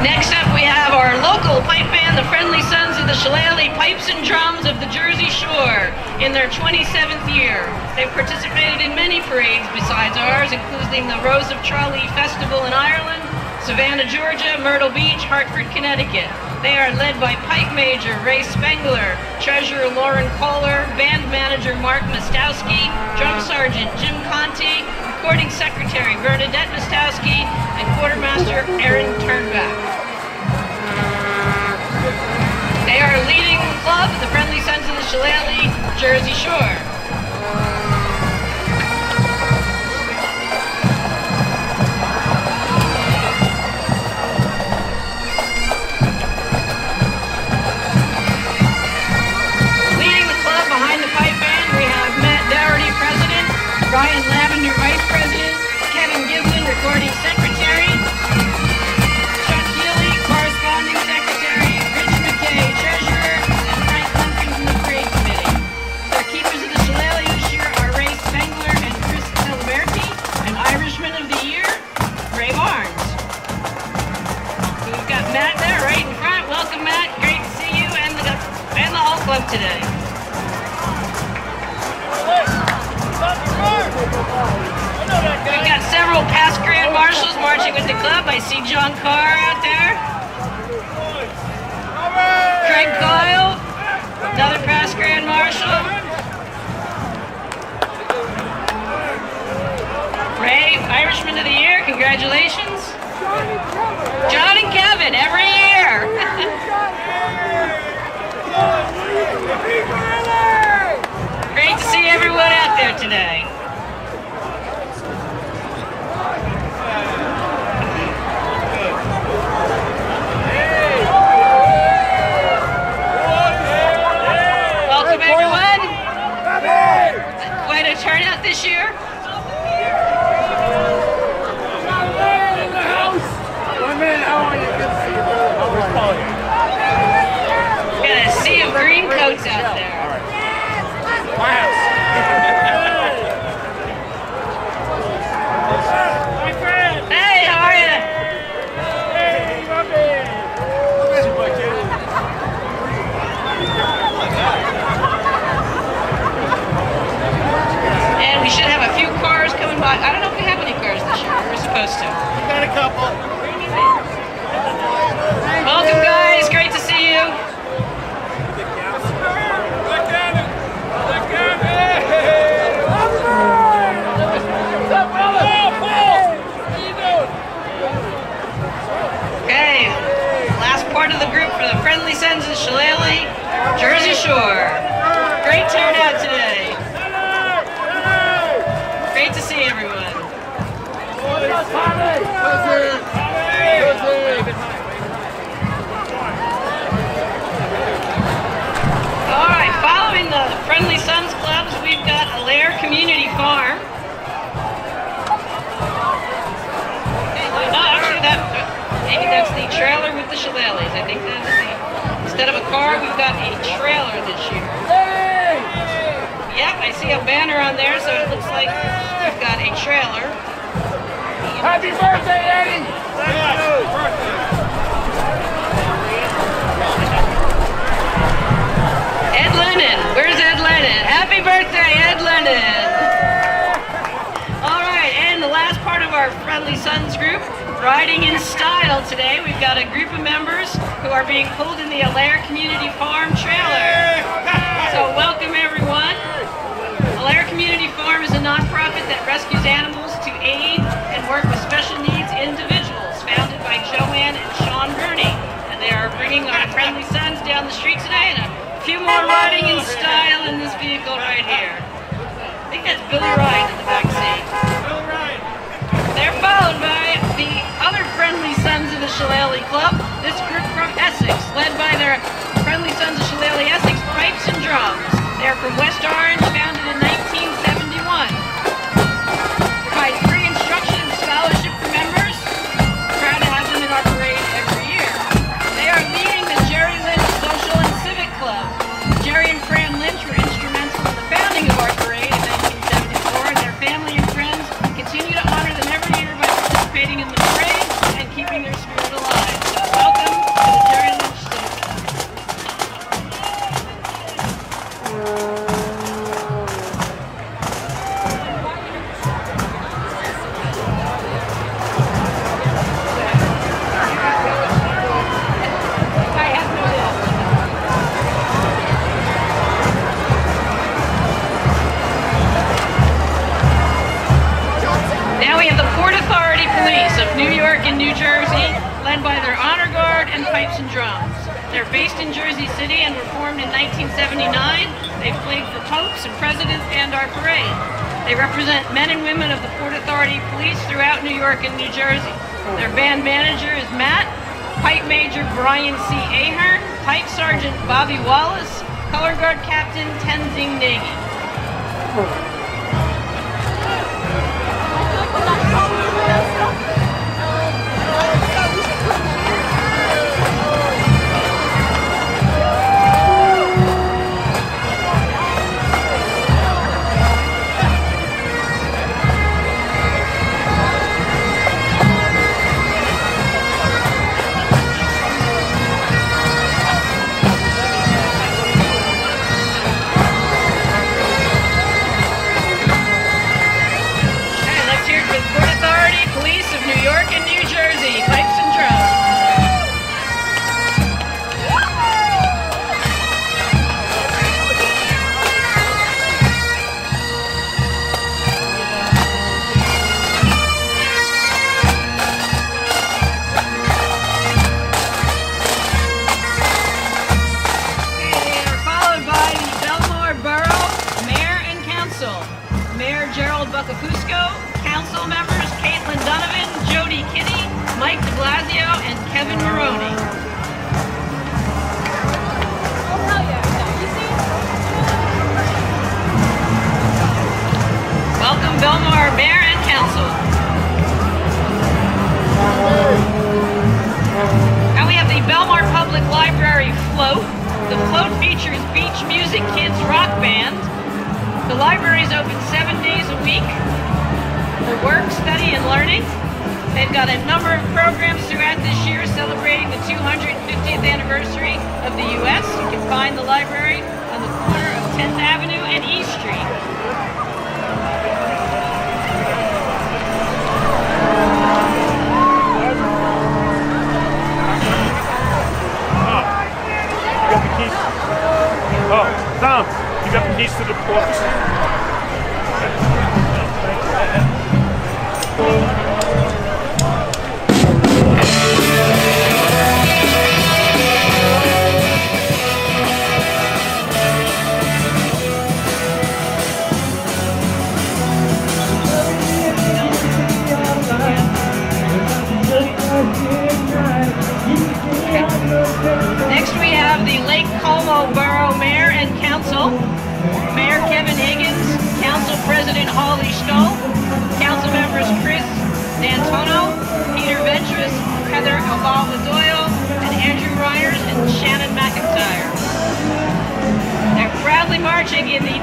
Next up, we have our local pipe band, the Friendly Sons of the Shillelagh Pipes and Drums of the Jersey Shore, in their 27th year. They've participated in many parades besides ours, including the Rose of Tralee Festival in Ireland, Savannah, Georgia, Myrtle Beach, Hartford, Connecticut. They are led by Pipe Major Ray Spengler, Treasurer Lauren Kohler, Band Manager Mark Mostowski, Drum Sergeant Jim Conti, Recording Secretary Bernadette Mostowski, and Quartermaster Aaron Turnback. They are leading the club, the Friendly Sons of the Shillelagh, Jersey Shore. Leading the club behind the pipe band, we have Matt Dougherty, President, Brian Lavender, Vice President, Kevin Giblin, Recording Secretary, Chuck Healy, Corresponding Secretary, Rich McKay, Treasurer, and Frank Lumpkin from the Parade Committee. Their keepers of the Shillelagh this year are Ray Spengler and Chris Teleberti, and Irishman of the Year, Ray Barnes. So we've got Matt there right in front. Welcome, Matt. Great to see you and the whole club today. We've got several past Grand Marshals marching with the club. I see John Carr out there. Craig Kyle, another past Grand Marshal. Congratulations. John and Kevin, every year. Great to see everyone out there today. Welcome everyone. Quite a turnout this year. Got a sea of green coats out there. Hey, how are you? And we should have a few cars coming by. I don't know if we have any cars this year. We're supposed to. We got a couple. Welcome, guys. Great to see you. Okay, last part of the group for the Friendly Sons of Shillelagh, Jersey Shore. Great turnout today. Great to see everyone. All right, following the Friendly Sons clubs, we've got Allaire Community Farm. No, actually, maybe that's the trailer with the shillelaghs. I think that's instead of a car, we've got a trailer this year. Yep, I see a banner on there, so it looks like we've got a trailer. Happy birthday, Eddie! Ed Lennon, where's Ed Lennon? Happy birthday, Ed Lennon! All right, and the last part of our Friendly Sons group, riding in style today. We've got a group of members who are being pulled in the Allaire Community Farm trailer. So welcome everyone. Allaire Community Farm is a nonprofit that rescues animals to aid and work with special needs individuals, founded by Joanne and Sean Burney. And they are bringing our Friendly Sons down the street today, and a few more riding in style in this vehicle right here. I think that's Billy Ryan in the back seat. They're followed by the other Friendly Sons of the Shillelagh Club, this group from Essex, led by their Friendly Sons of Shillelagh Essex Pipes and Drums. They're from West Orange, founded in 1971. Provide free instruction and scholarship for members. Proud to have them in our parade every year. They are leading the Jerry Lynch Social and Civic Club. Jerry and Fran Lynch were instrumental in the founding of our parade in 1974, and their family and friends continue to honor them every year by participating in the parade and keeping their spirit alive. So welcome to the Jerry Lynch Civic Club. Now we have the Port Authority Police of New York and New Jersey, led by their honor guard and pipes and drums. They're based in Jersey City and were formed in 1979. They've played for popes and presidents and our parade. They represent men and women of the Port Authority Police throughout New York and New Jersey. Their band manager is Matt, Pipe Major Brian C. Ahern, Pipe Sergeant Bobby Wallace, Color Guard Captain Tenzing Nagy. Port Authority. Acapulco, council members Caitlin Donovan, Jody Kinney, Mike de Blasio, and Kevin Maroney. Welcome Belmar Mayor and Council. Now we have the Belmar Public Library float. The float features Beach Music Kids Rock Band. The library is open 7 days a week for work, study, and learning. They've got a number of programs throughout this year celebrating the 250th anniversary of the U.S. You can find the library on the corner of 10th Avenue and E Street. Oh, Tom, you got the keys to the office? Next we have the Lake Como Borough Mayor and Council. Mayor Kevin Higgins, Council President Holly Stoll, Council members Chris D'Antono, Peter Ventris, Heather Obama Doyle, and Andrew Ryers and Shannon McIntyre. They're proudly marching in the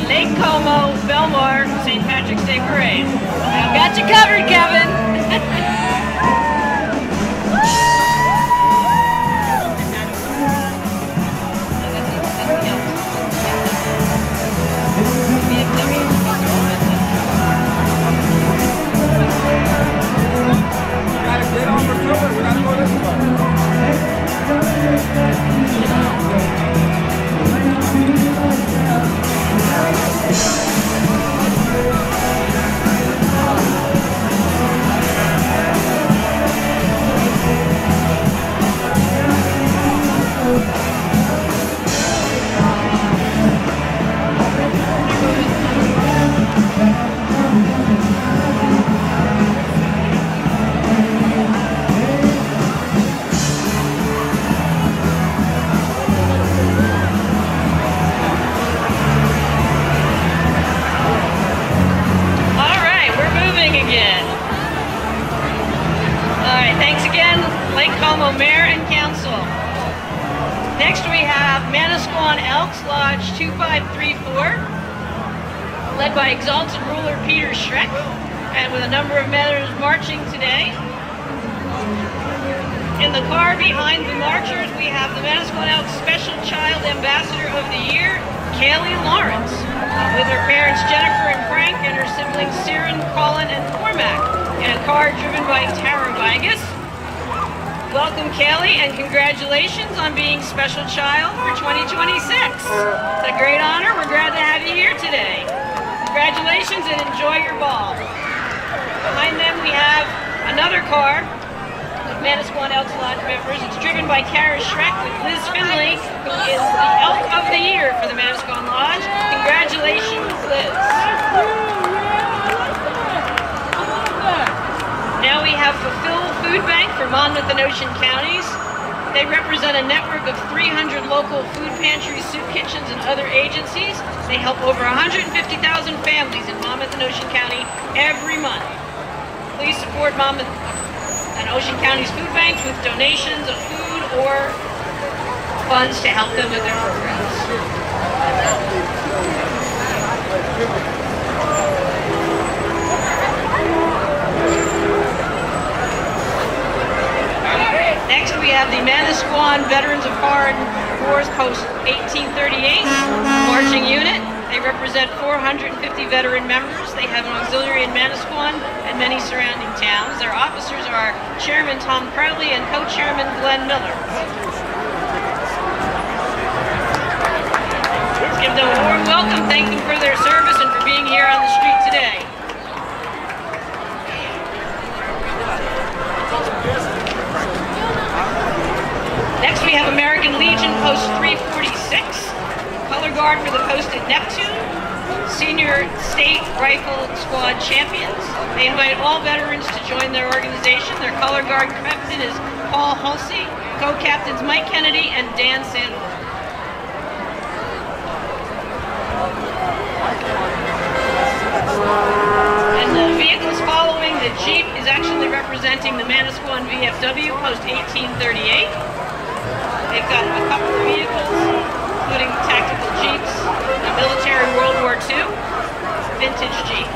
Lake Como Belmar St. Patrick's Day Parade. I've got you covered, Kevin. Mayor and Council. Next we have Manasquan Elks Lodge 2534, led by Exalted Ruler Peter Schreck, and with a number of members marching today. In the car behind the marchers, we have the Manasquan Elks Special Child Ambassador of the Year, Kaylee Lawrence, with her parents Jennifer and Frank and her siblings Siren, Colin, and Cormac, in a car driven by Tara Vigas. Welcome, Kaylee, and congratulations on being Special Child for 2026. It's a great honor. We're glad to have you here today. Congratulations and enjoy your ball. Behind them, we have another car of Manasquan Elks Lodge members. It's driven by Kara Schreck with Liz Finley, who is the Elk of the Year for the Manasquan Lodge. Congratulations, Liz. Now we have Fulfill Food Bank for Monmouth and Ocean counties. They represent a network of 300 local food pantries, soup kitchens, and other agencies. They help over 150,000 families in Monmouth and Ocean County every month. Please support Monmouth and Ocean County's food banks with donations of food or funds to help them with their programs. Next, we have the Manasquan Veterans of Foreign Wars Post 1838 Marching Unit. They represent 450 veteran members. They have an auxiliary in Manasquan and many surrounding towns. Their officers are Chairman Tom Crowley and Co-Chairman Glenn Miller. Let's give them a warm welcome, thank them for their service and for being here on the street today. Next we have American Legion Post 346, color guard for the post at Neptune. senior state rifle squad champions. They invite all veterans to join their organization. Their color guard captain is Paul Hulsey, co-captains Mike Kennedy and Dan Sandoval. And the vehicles following the Jeep is actually representing the Manasquan VFW post 1838. They've got a couple of vehicles, including tactical Jeeps, a military World War II vintage Jeep.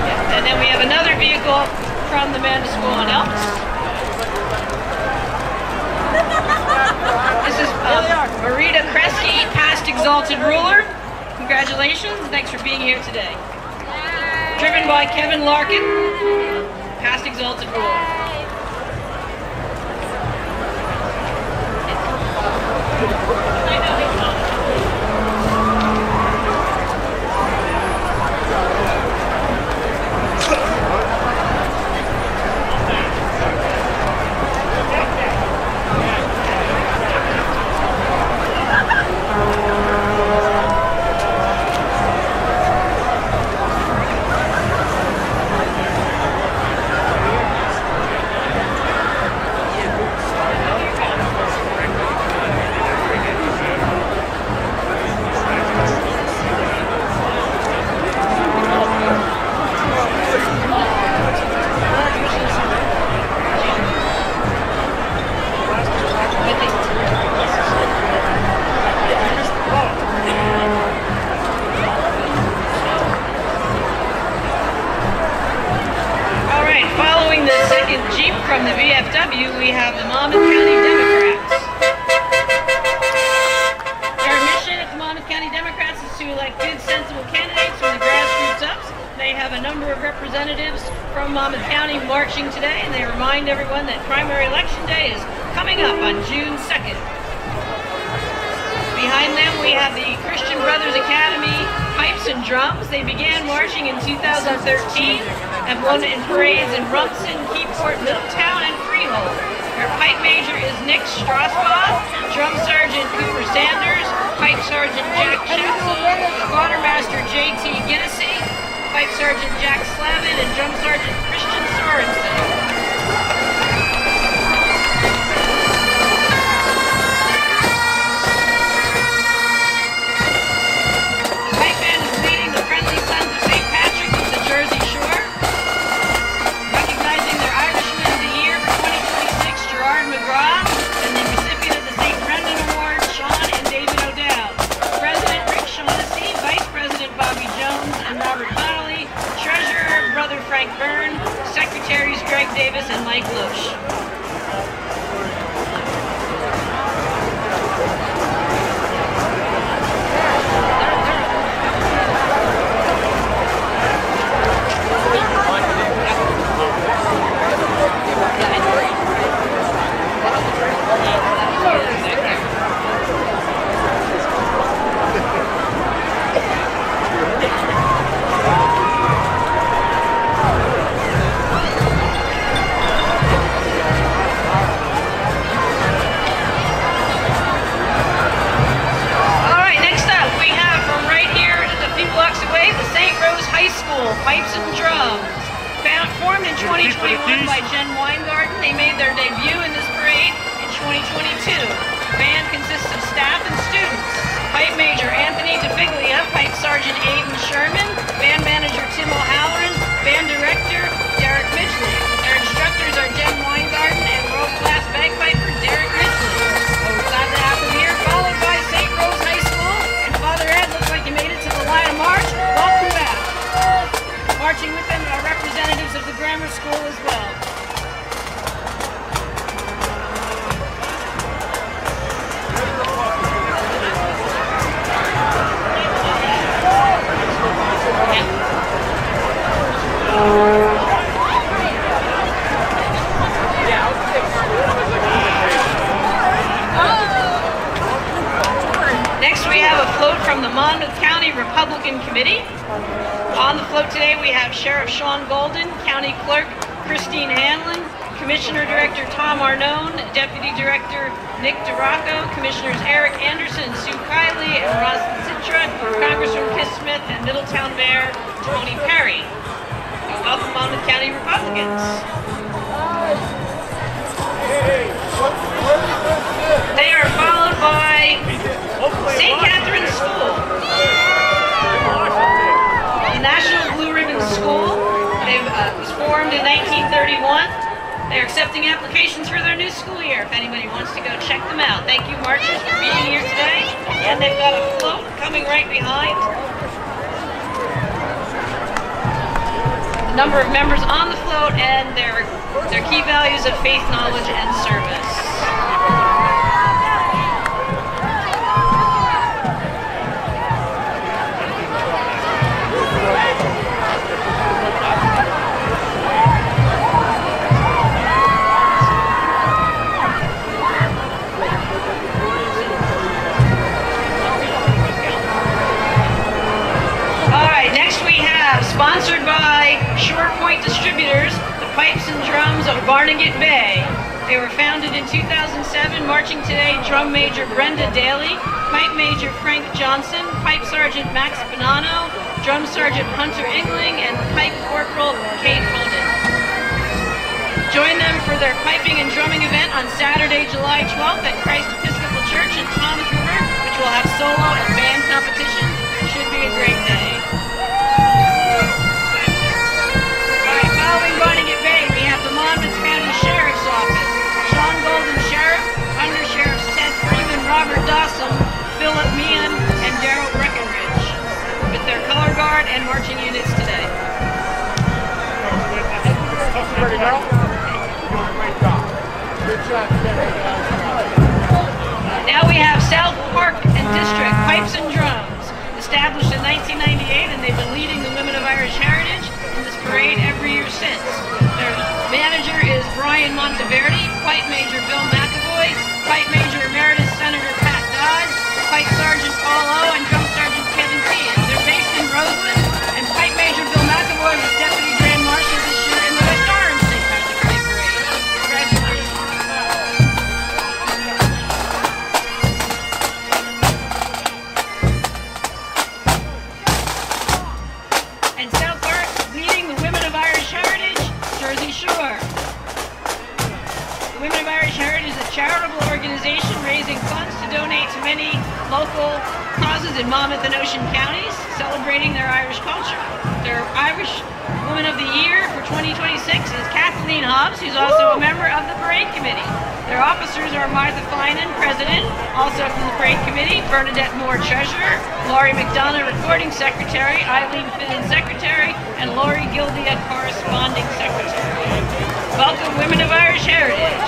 Yeah, and then we have another vehicle from the Manasquan Elks. This is Marita Kresge, past Exalted Ruler. Congratulations, thanks for being here today. Driven by Kevin Larkin, past Exalted Ruler. From the VFW, we have the Monmouth County Democrats. Their mission at the Monmouth County Democrats is to elect good, sensible candidates from the grassroots up. They have a number of representatives from Monmouth County marching today, and they remind everyone that primary election day is coming up on June 2nd. Behind them, we have the Christian Brothers Academy Pipes and Drums. They began marching in 2013 and won in parades in Rumson, Keyport, Middletown, and Freehold. Their pipe major is Nick Strasbaugh, Drum Sergeant Cooper Sanders, Pipe Sergeant Jack Schatzle, Quartermaster J.T. Ginnessy, Pipe Sergeant Jack Slavin, and Drum Sergeant Christian Sorensen. Frank Byrne, Secretaries Greg Davis and Mike Loesch. Pipes and Drums. Formed in 2021 by Jen Weingarten, they made their debut in this parade in 2022. The band consists of staff and students. Pipe Major Anthony DeFiglia, Pipe Sergeant Aiden Sherman, Band Manager Tim O'Halloran, Band Director Derek Midgley. Their instructors are Jen Weingarten and world-class bagpiper Derek Midgley. We're glad to have them here, followed by St. Rose High School. And Father Ed, looks like you made it to the line of march. Welcome back. Marching with them are representatives of the grammar school as well. Next we have a float from the Monmouth County Republican Committee. On the float today we have Sheriff Sean Golden, County Clerk Christine Hanlon, Commissioner Director Tom Arnone, Deputy Director Nick DeRocco, Commissioners Eric Anderson, Sue Kiley, and Rosalind Citra, Congressman Kiss Smith, and Middletown Mayor Tony Perry. And welcome Monmouth County Republicans. They are followed by St. Catherine's School, the National Blue Ribbon School. It was formed in 1931. They're accepting applications for their new school year if anybody wants to go check them out. Thank you, marchers, for being here today. And they've got a float coming right behind. The number of members on the float and their key values of faith, knowledge, and service. Sponsored by Short Point Distributors, the Pipes and Drums of Barnegat Bay. They were founded in 2007, marching today Drum Major Brenda Daly, Pipe Major Frank Johnson, Pipe Sergeant Max Bonanno, Drum Sergeant Hunter Ingling, and Pipe Corporal Kate Holden. Join them for their piping and drumming event on Saturday, July 12th at Christ Episcopal Church in Thomas River, which will have solo and band competition. Should be a great day. Following Barnegat Bay, we have the Monmouth County Sheriff's Office. Sean Golden Sheriff, Under Sheriffs Ted Freeman, Robert Dawson, Philip Meehan, and Daryl Breckenridge, with their color guard and marching units today. Now we have South Park and District Pipes and Drums, established in 1998, and they've been leading the Women of Irish Heritage in this parade every year since. Their manager is Brian Monteverdi, Pipe Major Bill McAvoy, Pipe Major Emeritus Senator Pat Dodd, Pipe Sergeant Paul O, and Drum Sergeant Kevin Teehan. They're based in Roseland, and Pipe Major Bill McAvoy was Deputy Grand Marshal this year in the West Orange St. Patrick's Day Parade. Congratulations. And South Park leading the Women of Irish Heritage, Jersey Shore. The Women of Irish Heritage is a charitable organization raising funds to donate to many local causes in Monmouth and Ocean counties, celebrating their Irish culture. Their Irish Woman of the Year for 2026 is Kathleen Hobbs, who's also a member of the Parade Committee. Their officers are Martha Finan, President, also from the Parade Committee, Bernadette Moore, Treasurer, Laurie McDonough, Recording Secretary, Eileen Finnan, Secretary, and Laurie Gildia, Corresponding Secretary. Welcome, Women of Irish Heritage.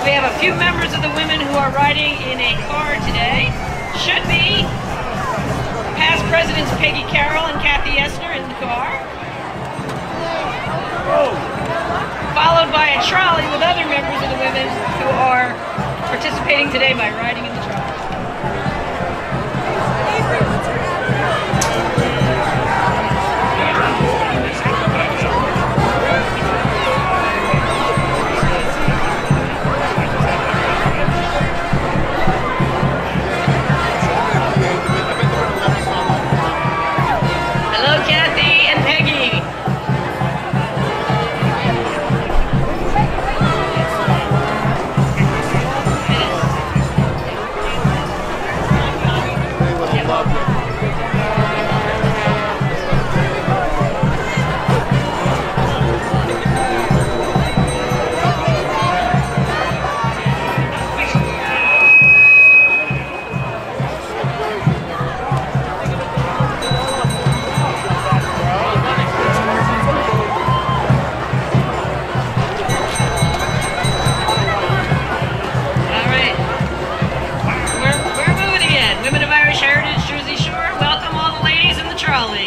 We have a few members of the women who are riding in a car today. Should be past presidents Peggy Carroll and Kathy Esner in the car. Followed by a trolley with other members of the women who are participating today by riding in the trolley. Hello, Kathy and Peggy.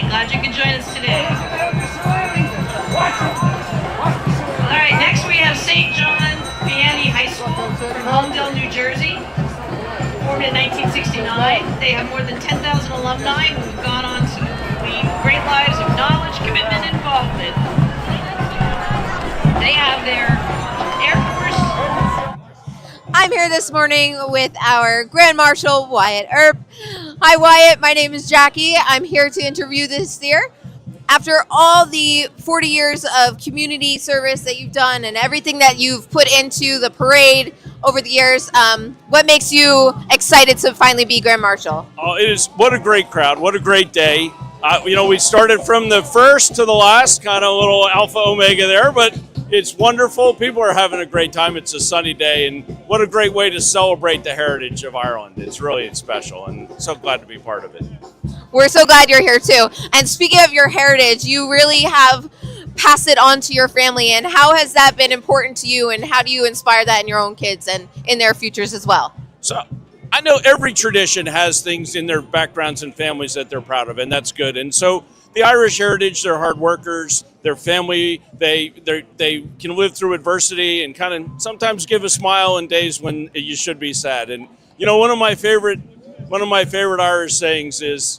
Glad you could join us today. All right, next we have St. John Vianney High School from Holmdel, New Jersey. Formed in 1969. They have more than 10,000 alumni who have gone on to lead great lives of knowledge, commitment, and involvement. They have their Air Force. I'm here this morning with our Grand Marshal, Wyatt Earp. Hi, Wyatt. My name is Jackie. I'm here to interview this year. After all the 40 years of community service that you've done and everything that you've put into the parade over the years, what makes you excited to finally be Grand Marshal? Oh, what a great crowd. What a great day. We started from the first to the last, kind of a little alpha omega there, but it's wonderful. People are having a great time. It's a sunny day, and what a great way to celebrate the heritage of Ireland. It's really special, and so glad to be part of it. We're so glad you're here too. And speaking of your heritage, you really have passed it on to your family. And how has that been important to you? And how do you inspire that in your own kids and in their futures as well? So I know every tradition has things in their backgrounds and families that they're proud of, and that's good. And so the Irish heritage, they're hard workers, their family, they can live through adversity and kind of sometimes give a smile in days when you should be sad. And one of my favorite Irish sayings is,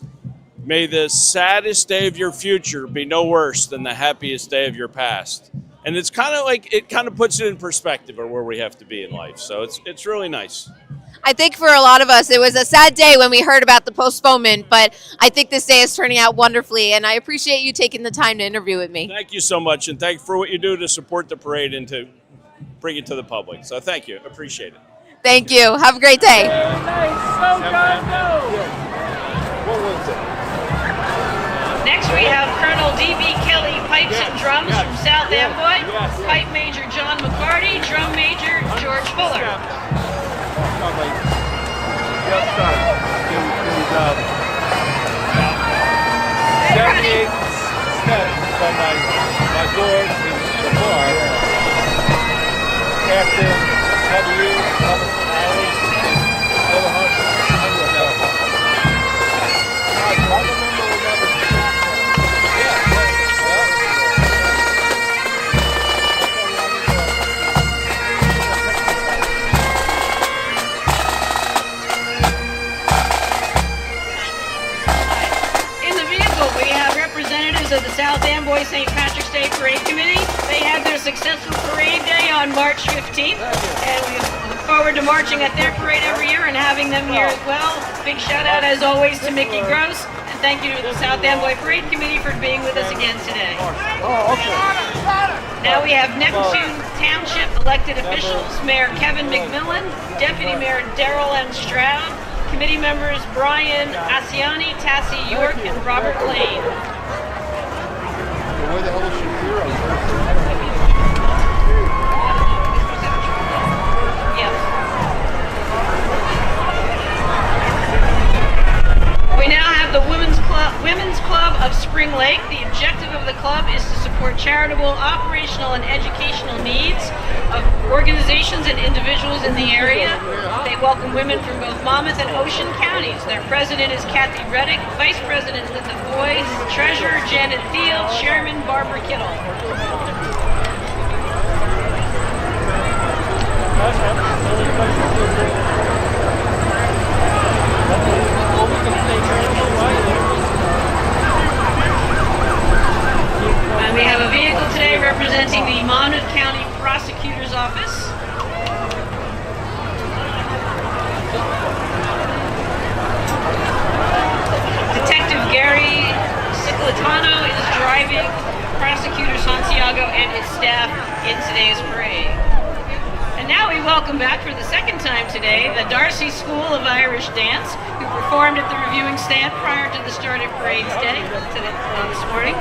"May the saddest day of your future be no worse than the happiest day of your past." And it's kind of like, it kind of puts it in perspective of where we have to be in life. So it's really nice. I think for a lot of us, it was a sad day when we heard about the postponement, but I think this day is turning out wonderfully, and I appreciate you taking the time to interview with me. Thank you so much, and thank you for what you do to support the parade and to bring it to the public. So thank you. Appreciate it. Thank you. Have a great day. Next we have Colonel D.B. Kelly, pipes and drums from South Amboy, Pipe Major John McCarty, Drum Major George Fuller. 78 steps from my board in the bar. Captain W. Irish, of the South Amboy St. Patrick's Day Parade Committee. They had their successful parade day on March 15th, and we look forward to marching at their parade every year and having them here as well. Big shout out as always to Mickey Gross, and thank you to the South Amboy Parade Committee for being with us again today. Now we have Neptune Township elected officials, Mayor Kevin McMillan, Deputy Mayor Darrell M. Stroud, committee members Brian Asiani, Tassie York, and Robert Lane. Where the hell is Shapiro? Yes. We now have the Women's Club of Spring Lake. The objective of the club is to support charitable, operational, and educational needs of organizations and individuals in the area. They welcome women from both Monmouth and Ocean counties. Their president is Kathy Reddick, vice president Linda Boyce, treasurer Janet Thiel, chairman Barbara Kittle. And we have a vehicle today representing the Monmouth County Prosecutor's Office. Detective Gary Ciclatano is driving Prosecutor Santiago and his staff in today's parade. And now we welcome back for the second time today the Darcy School of Irish Dance, who performed at the reviewing stand prior to the start of Parade's Day this morning.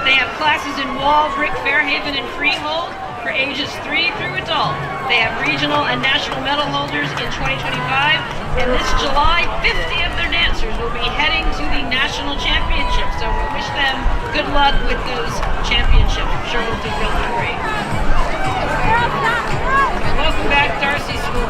They have classes in Wall, Brick, Fairhaven, and Freehold for ages 3 through adult. They have regional and national medal holders in 2025, and this July, 50 of their dancers will be heading to the national championship. So we wish them good luck with those championships. I'm sure we'll do really great. Welcome back, Darcy School.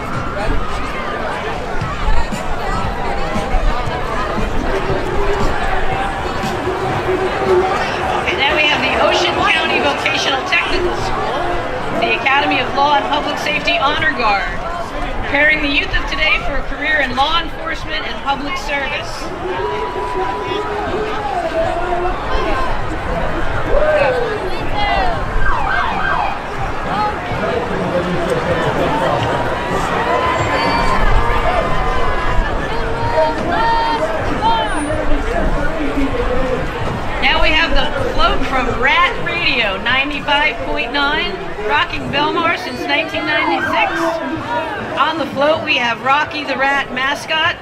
Okay, now we have the Ocean County Vocational Technical School, the Academy of Law and Public Safety Honor Guard, preparing the youth of today for a career in law enforcement and public service. Now we have the float from Rat Radio 95.9, rocking Belmar since 1996. On the float we have Rocky the Rat mascot,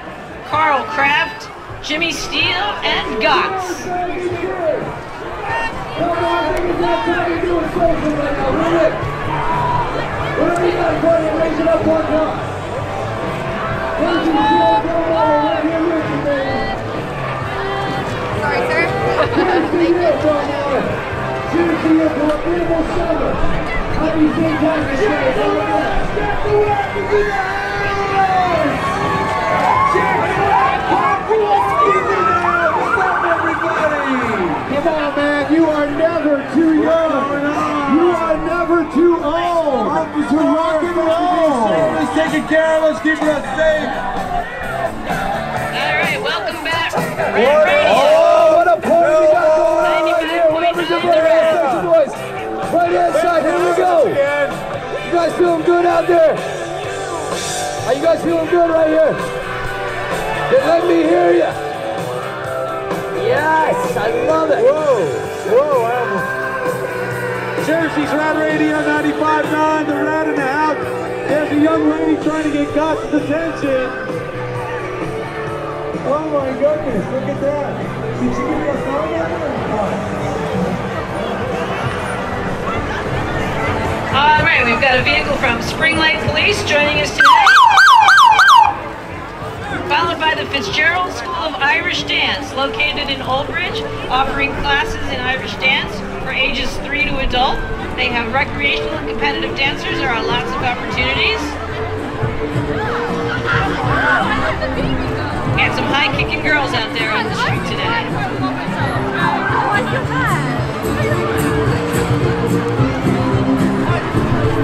Carl Kraft, Jimmy Steele, and Gotts. Sorry, sir. Thank Come on, man, you are never too young. You are never too old to rock and roll. Let's take care of us, keeping us safe. All right, welcome back. Oh, what a party we got going on right here. What up, section boys? Right hand side, here we go. You guys feeling good out there? Are you guys feeling good right here? Then let me hear you. Yes, I love it. Whoa. Jersey's Rat Radio 95.9, the Rat in the house. There's a young lady trying to get Gotts' attention. Oh my goodness, look at that. Did she give you a phone All right, we've got a vehicle from Spring Lake Police joining us today. Followed by the Fitzgerald School of Irish Dance, located in Old Bridge, offering classes in Irish dance for ages 3 to adult. They have recreational and competitive dancers. There are lots of opportunities. And some high-kicking girls out there on the street today.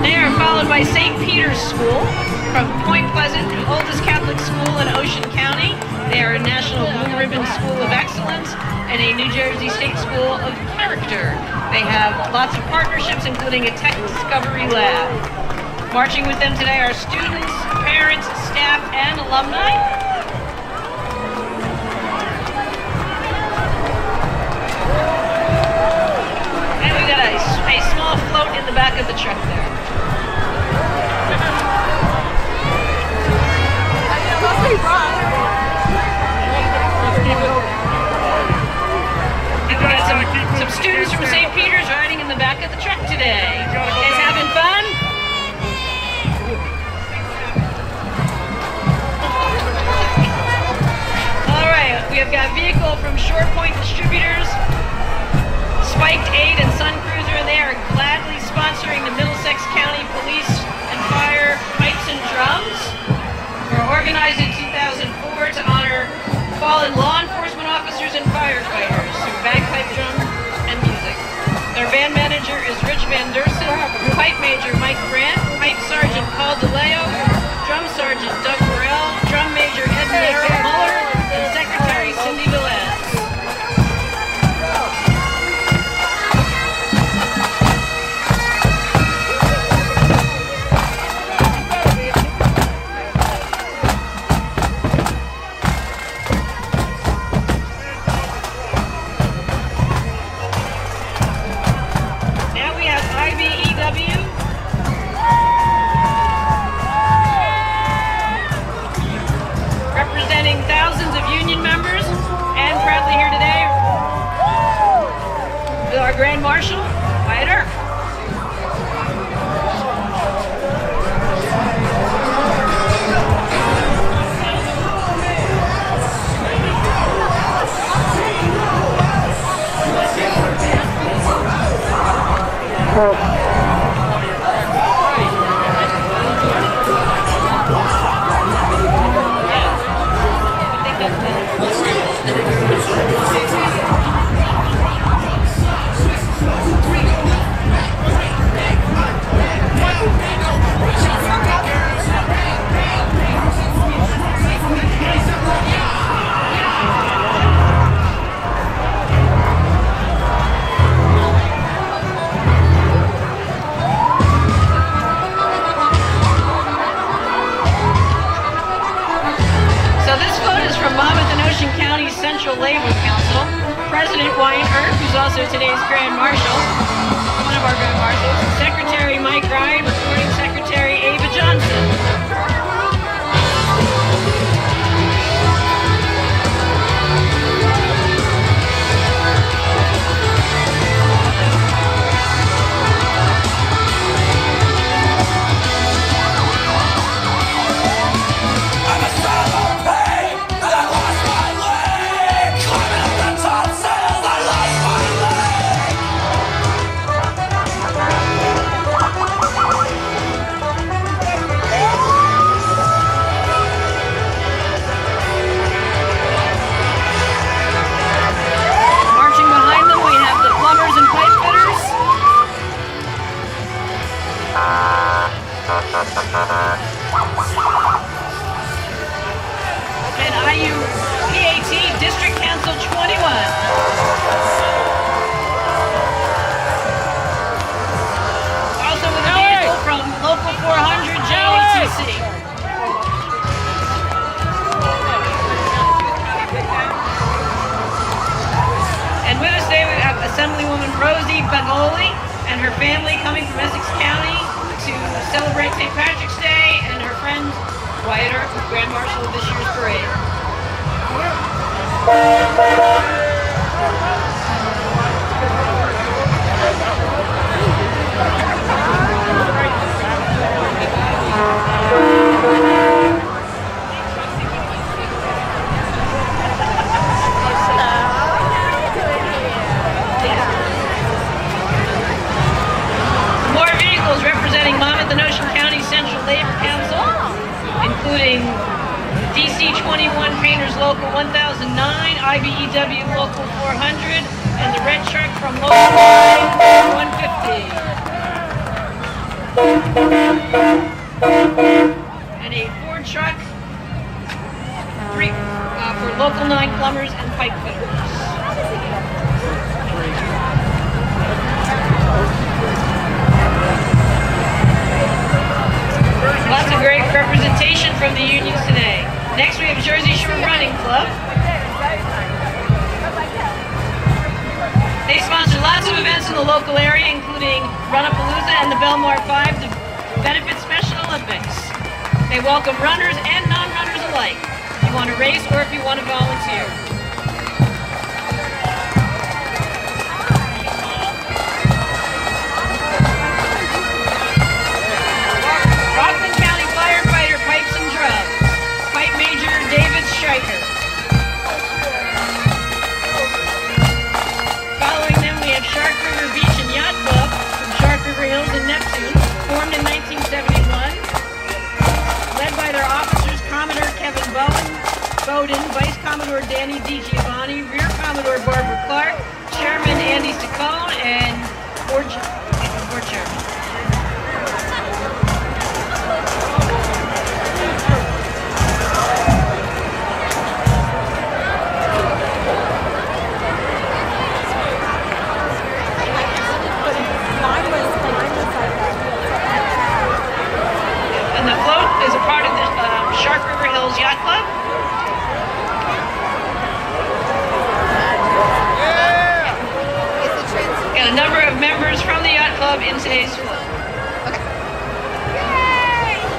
They are followed by St. Peter's School from Point Pleasant, the oldest Catholic school in Ocean County. They are a National Blue Ribbon School of Excellence and a New Jersey State School of Character. They have lots of partnerships, including a tech discovery lab. Marching with them today are students, parents, staff, and alumni. And we've got a small float in the back of the truck there. And we got some students from St. Peter's riding in the back of the truck today. You guys having fun? All right, we have got a vehicle from Short Point Distributors, Spiked 8 and Sun Cruiser, and they are gladly sponsoring the Middlesex County Police and Fire Pipes and Drums. Were organized in 2004 to honor fallen law enforcement officers and firefighters through bagpipe, drum, and music. Their band manager is Rich Van Dersen, Pipe Major Mike Grant, Pipe Sergeant Paul DeLeo, Drum Sergeant Doug Burrell, Drum Major Ed Muller, and Secretary Cindy Velez. Labor Council, President Wyatt Earp, who's also today's Grand Marshal, one of our Grand Marshals, Secretary Mike Ryan, Recording Secretary Ava Johnson. And IU PAT District Council 21. Also with a vehicle from Local 400 JATC. And with us today we have Assemblywoman Rosie Bagoli and her family coming from Essex County to celebrate St. Patrick's Day, and her friend Wyatt Earp, Grand Marshal of this year's parade. More vehicles representing Monmouth and Ocean County Central Labor Council, including DC 21 Painters Local 1009, IBEW Local 400, and the red truck from Local 150. And a Ford truck for Local 9 plumbers and pipe fitters. Lots of great representation from the unions today. Next we have Jersey Shore Running Club. They sponsor lots of events in the local area, including Run-A-Palooza and the Belmar 5 to benefit Special Olympics. They welcome runners and non-runners alike, if you want to race or if you want to volunteer. Rockland County Firefighter Pipes and Drums, Pipe Major David Stryker. Following them we have Shark River Beach and Yacht Club from Shark River Hills and Neptune, formed in 1971. Led by their officers Commodore Kevin Bowden, Vice Commodore Danny DiGiovanni, Rear Commodore Barbara Clark, Chairman Andy Saccone, and Board Chairman. And the float is a part of the Shark River Hills Yacht Club. Got a number of members from the Yacht Club in today's float.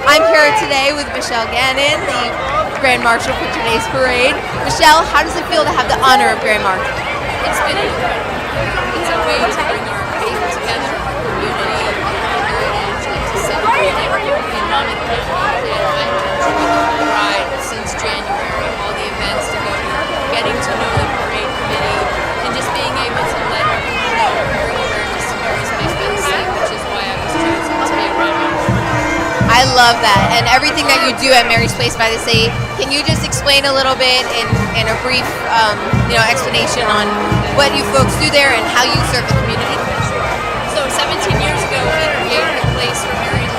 I'm here today with Michelle Gannon, the Grand Marshal for today's parade. Michelle, how does it feel to have the honor of Grand Marshal? It's been incredible. It's a way to bring our faith together, community, heritage, and to celebrate it. And Monmouth has been pride since January, all the events to go to, getting to know the parade committee, and just being able to let everyone know carry awareness to Mary's Place by the Sea, which is why I was chosen to be a Grand Marshal. I love that, and everything that you do at Mary's Place by the Sea. Can you just explain a little bit in a brief, explanation on what you folks do there and how you serve the community? So 17 years ago, we created a place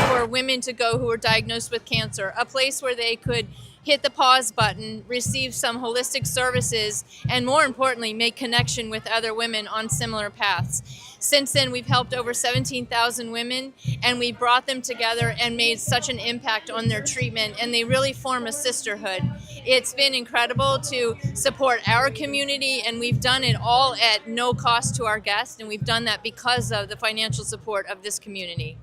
for women to go who were diagnosed with cancer, a place where they could hit the pause button, receive some holistic services, and more importantly, make connection with other women on similar paths. Since then, we've helped over 17,000 women, and we brought them together and made such an impact on their treatment, and they really form a sisterhood. It's been incredible to support our community, and we've done it all at no cost to our guests, and we've done that because of the financial support of this community.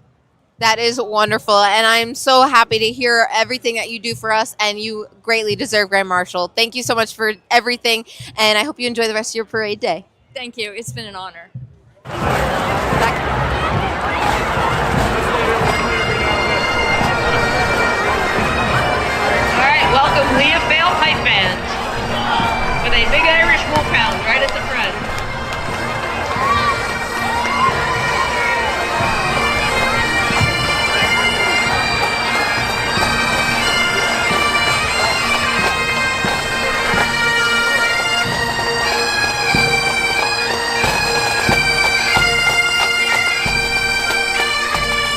That is wonderful, and I'm so happy to hear everything that you do for us, and you greatly deserve Grand Marshal. Thank you so much for everything, and I hope you enjoy the rest of your parade day. Thank you. It's been an honor. All right, welcome Leah Fail Pipe Band with a big Irish wolfhound right at the front.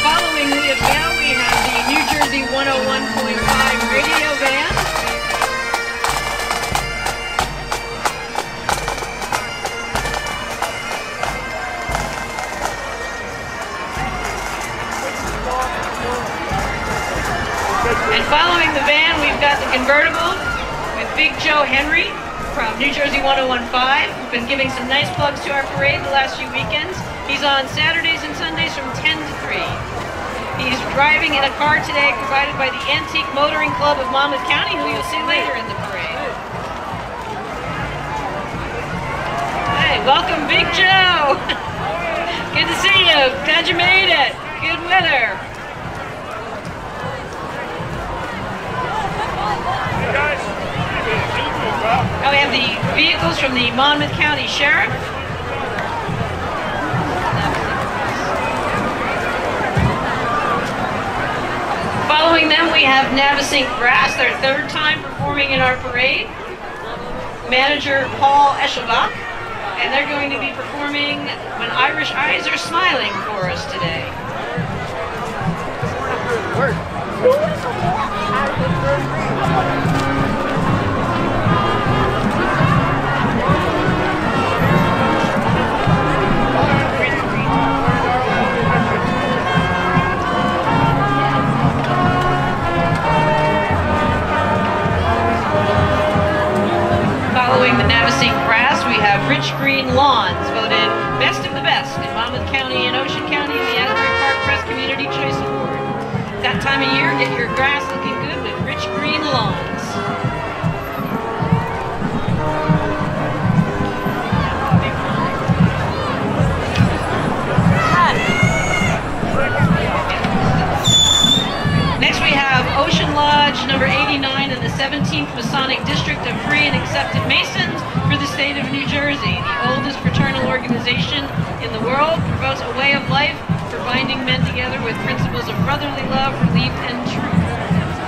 Following Leah Fail, we have the New Jersey 101.5 radio band. And following the band, we've got the convertible with Big Joe Henry from New Jersey 101.5. We've been giving some nice plugs to our parade the last few weekends. He's on Saturdays and Sundays from 10 to 3. He's driving in a car today provided by the Antique Motoring Club of Monmouth County, who you'll see later in the parade. Hey, welcome Big Joe! Good to see you. Glad you made it. Good weather. Now we have the vehicles from the Monmouth County Sheriff. Following them, we have Navasink Brass, their third time performing in our parade. Manager Paul Eschelbach, and they're going to be performing When Irish Eyes Are Smiling for us today. Following the Navasink Brass, we have Rich Green Lawns, voted Best of the Best in Monmouth County and Ocean County in the Asbury Park Press Community Choice Award. That time of year, get your grass looking good with Rich Green Lawns. Next we have Ocean Lodge number 89 in the 17th Masonic District of Free and Accepted Masons for the state of New Jersey. The oldest fraternal organization in the world promotes a way of life for binding men together with principles of brotherly love, relief, and truth.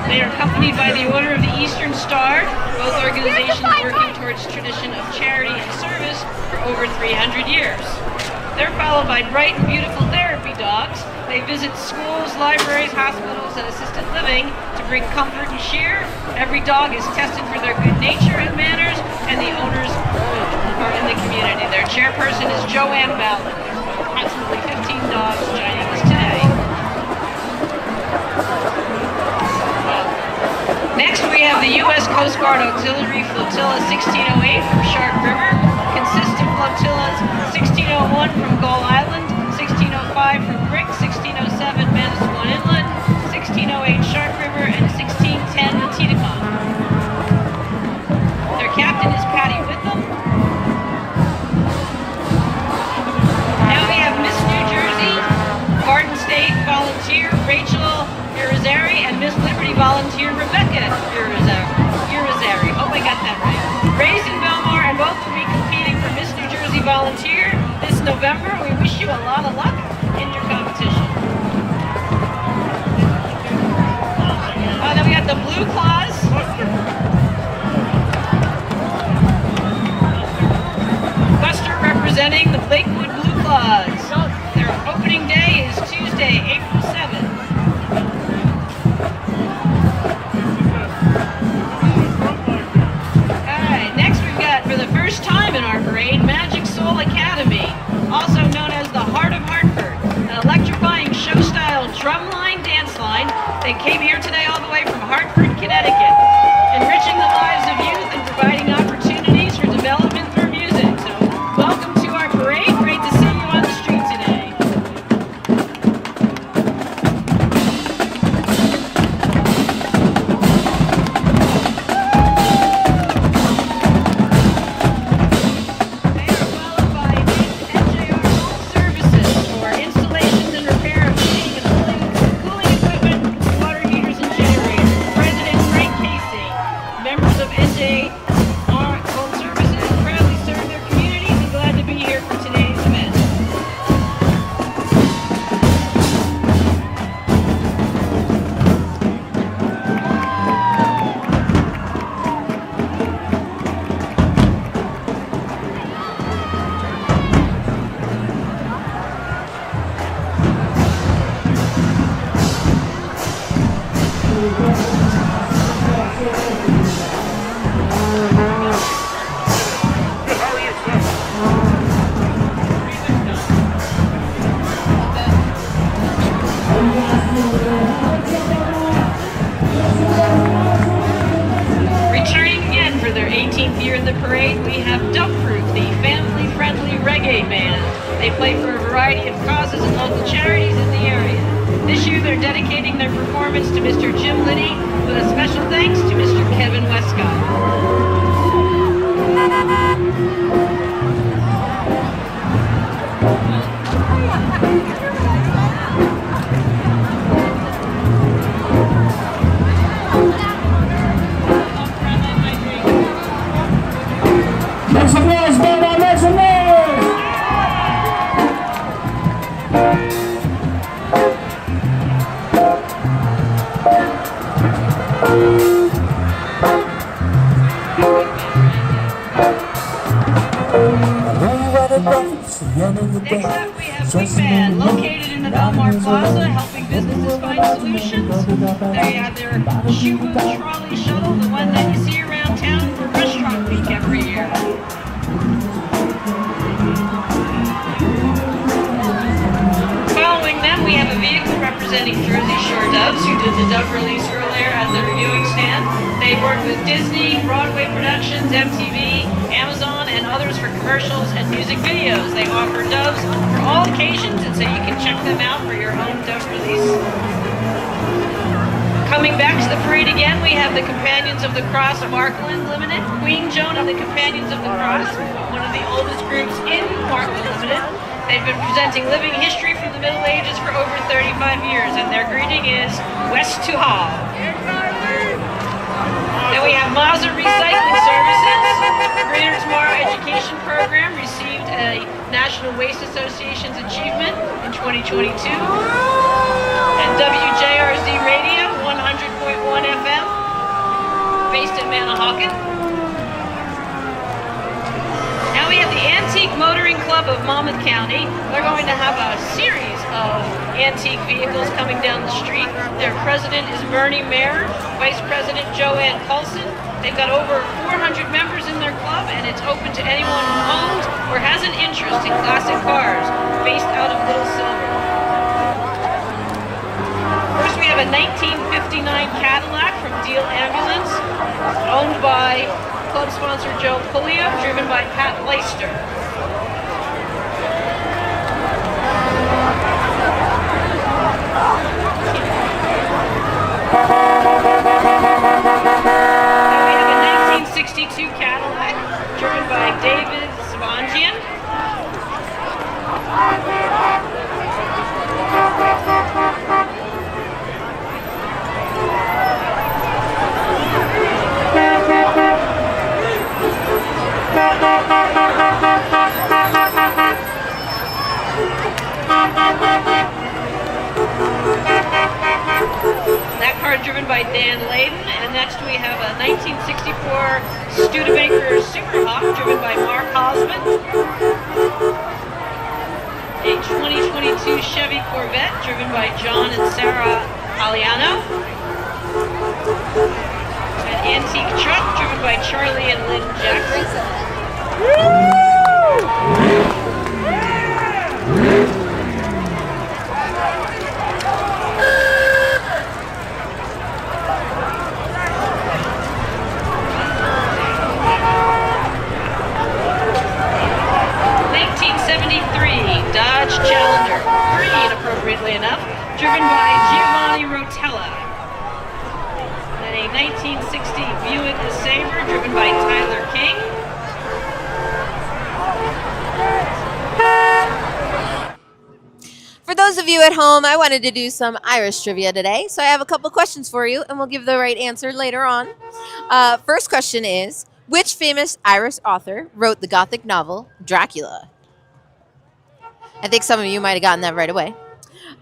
They are accompanied by the Order of the Eastern Star, both organizations working towards tradition of charity and service for over 300 years. They're followed by bright and beautiful therapy dogs. They visit schools, libraries, hospitals, and assisted living to bring comfort and cheer. Every dog is tested for their good nature and manners, and the owners are in the community. Their chairperson is Joanne Ballard. Approximately 15 dogs joining us today. Next, we have the U.S. Coast Guard Auxiliary Flotilla 1608 from Shark River. Consists of flotillas 1601 from Gull Island, 1605 from Brick, 1607 Manasquan Inlet, 1608 Shark River, and 1610 Titicaca. Their captain is Patty Witham. Now we have Miss New Jersey, Garden State volunteer Rachel Irizarry, and Miss Liberty volunteer Rebecca Irizarry. Hope I got that right. Raised in Belmar, and both will be competing for Miss New Jersey Volunteer this November. We wish you a lot of luck in your competition. Then we got the Blue Claws. Buster representing the Lakewood Blue Claws. Their opening day is Tuesday, April 7th. For the first time in our parade, Magic Soul Academy, also known as the Heart of Hartford, an electrifying show-style drumline dance line. They came here today all the way from Hartford, Connecticut, enriching the lives Returning again for their 18th year in the parade, we have Dove Proof, the family-friendly reggae band. They play for a variety of causes and local charities in the area. This year they're dedicating their performance to Mr. Jim Liddy, with a special thanks to Mr. Kevin Westcott. Make some noise, Belmar, make some noise! Next up, we have Big Man, located in the Belmar Plaza, helping businesses find solutions. They have their shoe trolley shuttle, the one that you see around town for Restaurant Week every year. Following them, we have a vehicle representing Jersey Shore Doves, who did the Dove release earlier at the reviewing stand. They work with Disney, Broadway Productions, MTV, Amazon, and others for commercials and music videos. They offer doves for all occasions, and so you can check them out for your own Dove release. Coming back to the parade again, we have the Companions of the Cross Markland Limited, Queen Joan and the Companions of the Cross, one of the oldest groups in Markland Limited. They've been presenting living history from the Middle Ages for over 35 years, and their greeting is West to Hall. Then we have Mazda Recycling Services. The Greater Tomorrow Education Program received a National Waste Association's Achievement in 2022. And WJRZ Radio, 100.1 FM, based in Manahawkin. Now we have the Antique Motoring Club of Monmouth County. They're going to have a series of antique vehicles coming down the street. Their president is Bernie Mayer, Vice President Joanne Coulson. They've got over 400 members in their club, and it's open to anyone who owns or has an interest in classic cars based out of Little Silver. First, we have a 1959 Cadillac from Deal Ambulance, owned by club sponsor Joe Pulio, driven by Pat Leister. Now we have a 1962 Cadillac, driven by David Savangian. That car driven by Dan Layden, and next we have a 1964 Studebaker Superhawk driven by Mark Hosman, a 2022 Chevy Corvette driven by John and Sarah Aliano, an antique truck driven by Charlie and Lynn Jackson. Dodge Challenger, green appropriately enough, driven by Giovanni Rotella. And a 1960 Buick LeSabre, driven by Tyler King. For those of you at home, I wanted to do some Irish trivia today, so I have a couple questions for you, and we'll give the right answer later on. First question is, which famous Irish author wrote the Gothic novel Dracula? I think some of you might have gotten that right away.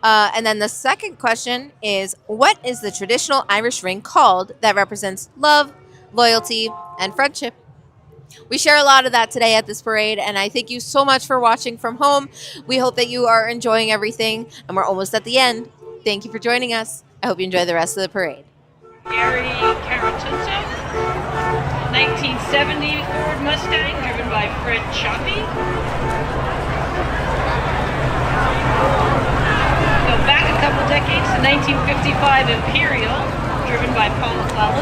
And then the second question is, what is the traditional Irish ring called that represents love, loyalty, and friendship? We share a lot of that today at this parade, and I thank you so much for watching from home. We hope that you are enjoying everything, and we're almost at the end. Thank you for joining us. I hope you enjoy the rest of the parade. Gary Caratunto, 1970 Ford Mustang, driven by Fred Choppy. Go back a couple decades, the 1955 Imperial, driven by Paul McClellan.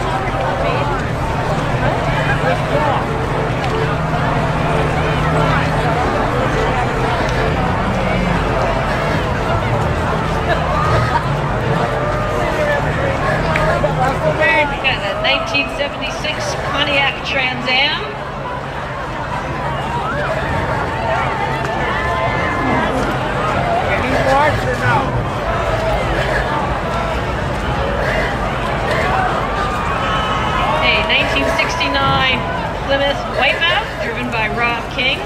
We got a 1976 Pontiac Trans Am. Any march or no? A 1969 Plymouth Whitemouth, driven by Rob King.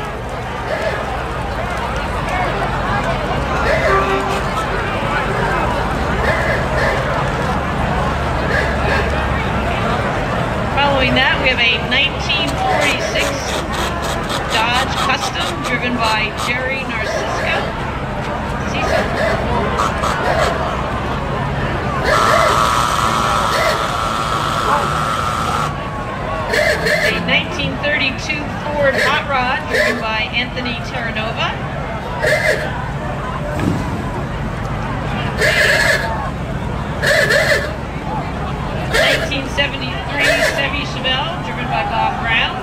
Following that, we have a 1946 Dodge Custom, driven by Jerry Narcisco. A 1932 Ford Hot Rod, driven by Anthony Terranova. 1973 Chevy Chevelle, driven by Bob Brown.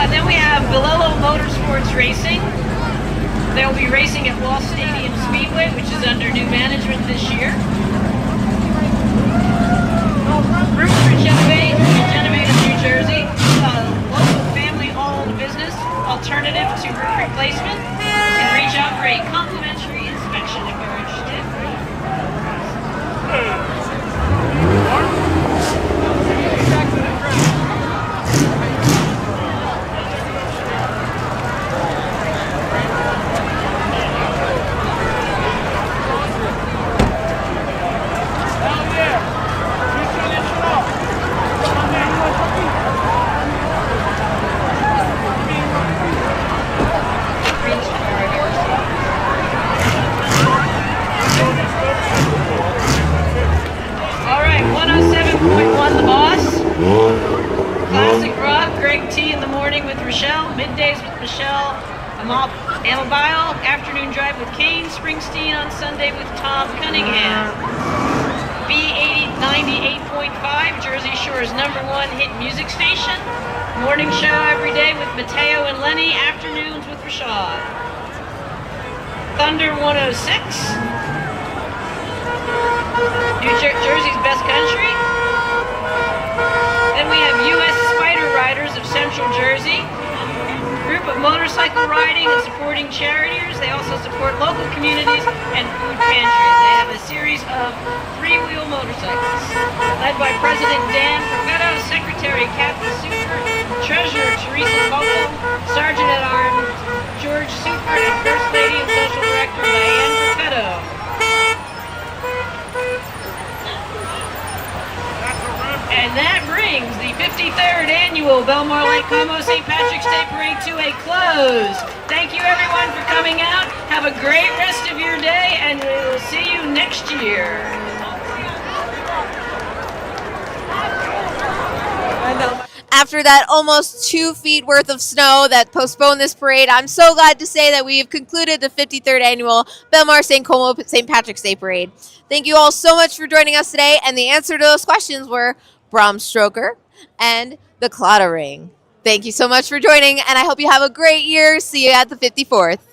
Then we have Belello Motorsports Racing. They'll be racing at Wall Stadium Speedway, which is under new management this year. Bruce Regenovate of New Jersey, a local family-owned business alternative to roof replacement. You can reach out for a complimentary inspection if you're interested. Alright, 107.1 The Boss. Classic rock, Greg T in the morning with Rochelle, middays with Michelle, Amabile, afternoon drive with Kane, Springsteen on Sunday with Tom Cunningham. B98.5, Jersey Shore's #1 hit music station. Morning show every day with Mateo and Lenny, afternoons with Rashad. Thunder 106. Jersey's best country. Then we have U.S. Spider Riders of Central Jersey, group of motorcycle riding and supporting charities. They also support local communities and food pantries. They have a series of three-wheel motorcycles, led by President Dan Perfetto, Secretary Kathy Super, Treasurer Teresa Coco, Sergeant at Arms George Super, and First Lady and Social Director Diane Perfetto. And that brings the 53rd annual Belmar Lake Como St. Patrick's Day Parade to a close. Thank you everyone for coming out. Have a great rest of your day, and we will see you next year. After that almost 2 feet worth of snow that postponed this parade, I'm so glad to say that we have concluded the 53rd annual Belmar St. Como St. Patrick's Day Parade. Thank you all so much for joining us today, and the answer to those questions were Bram Stoker and the Claddagh Ring. Thank you so much for joining, and I hope you have a great year. See you at the 54th.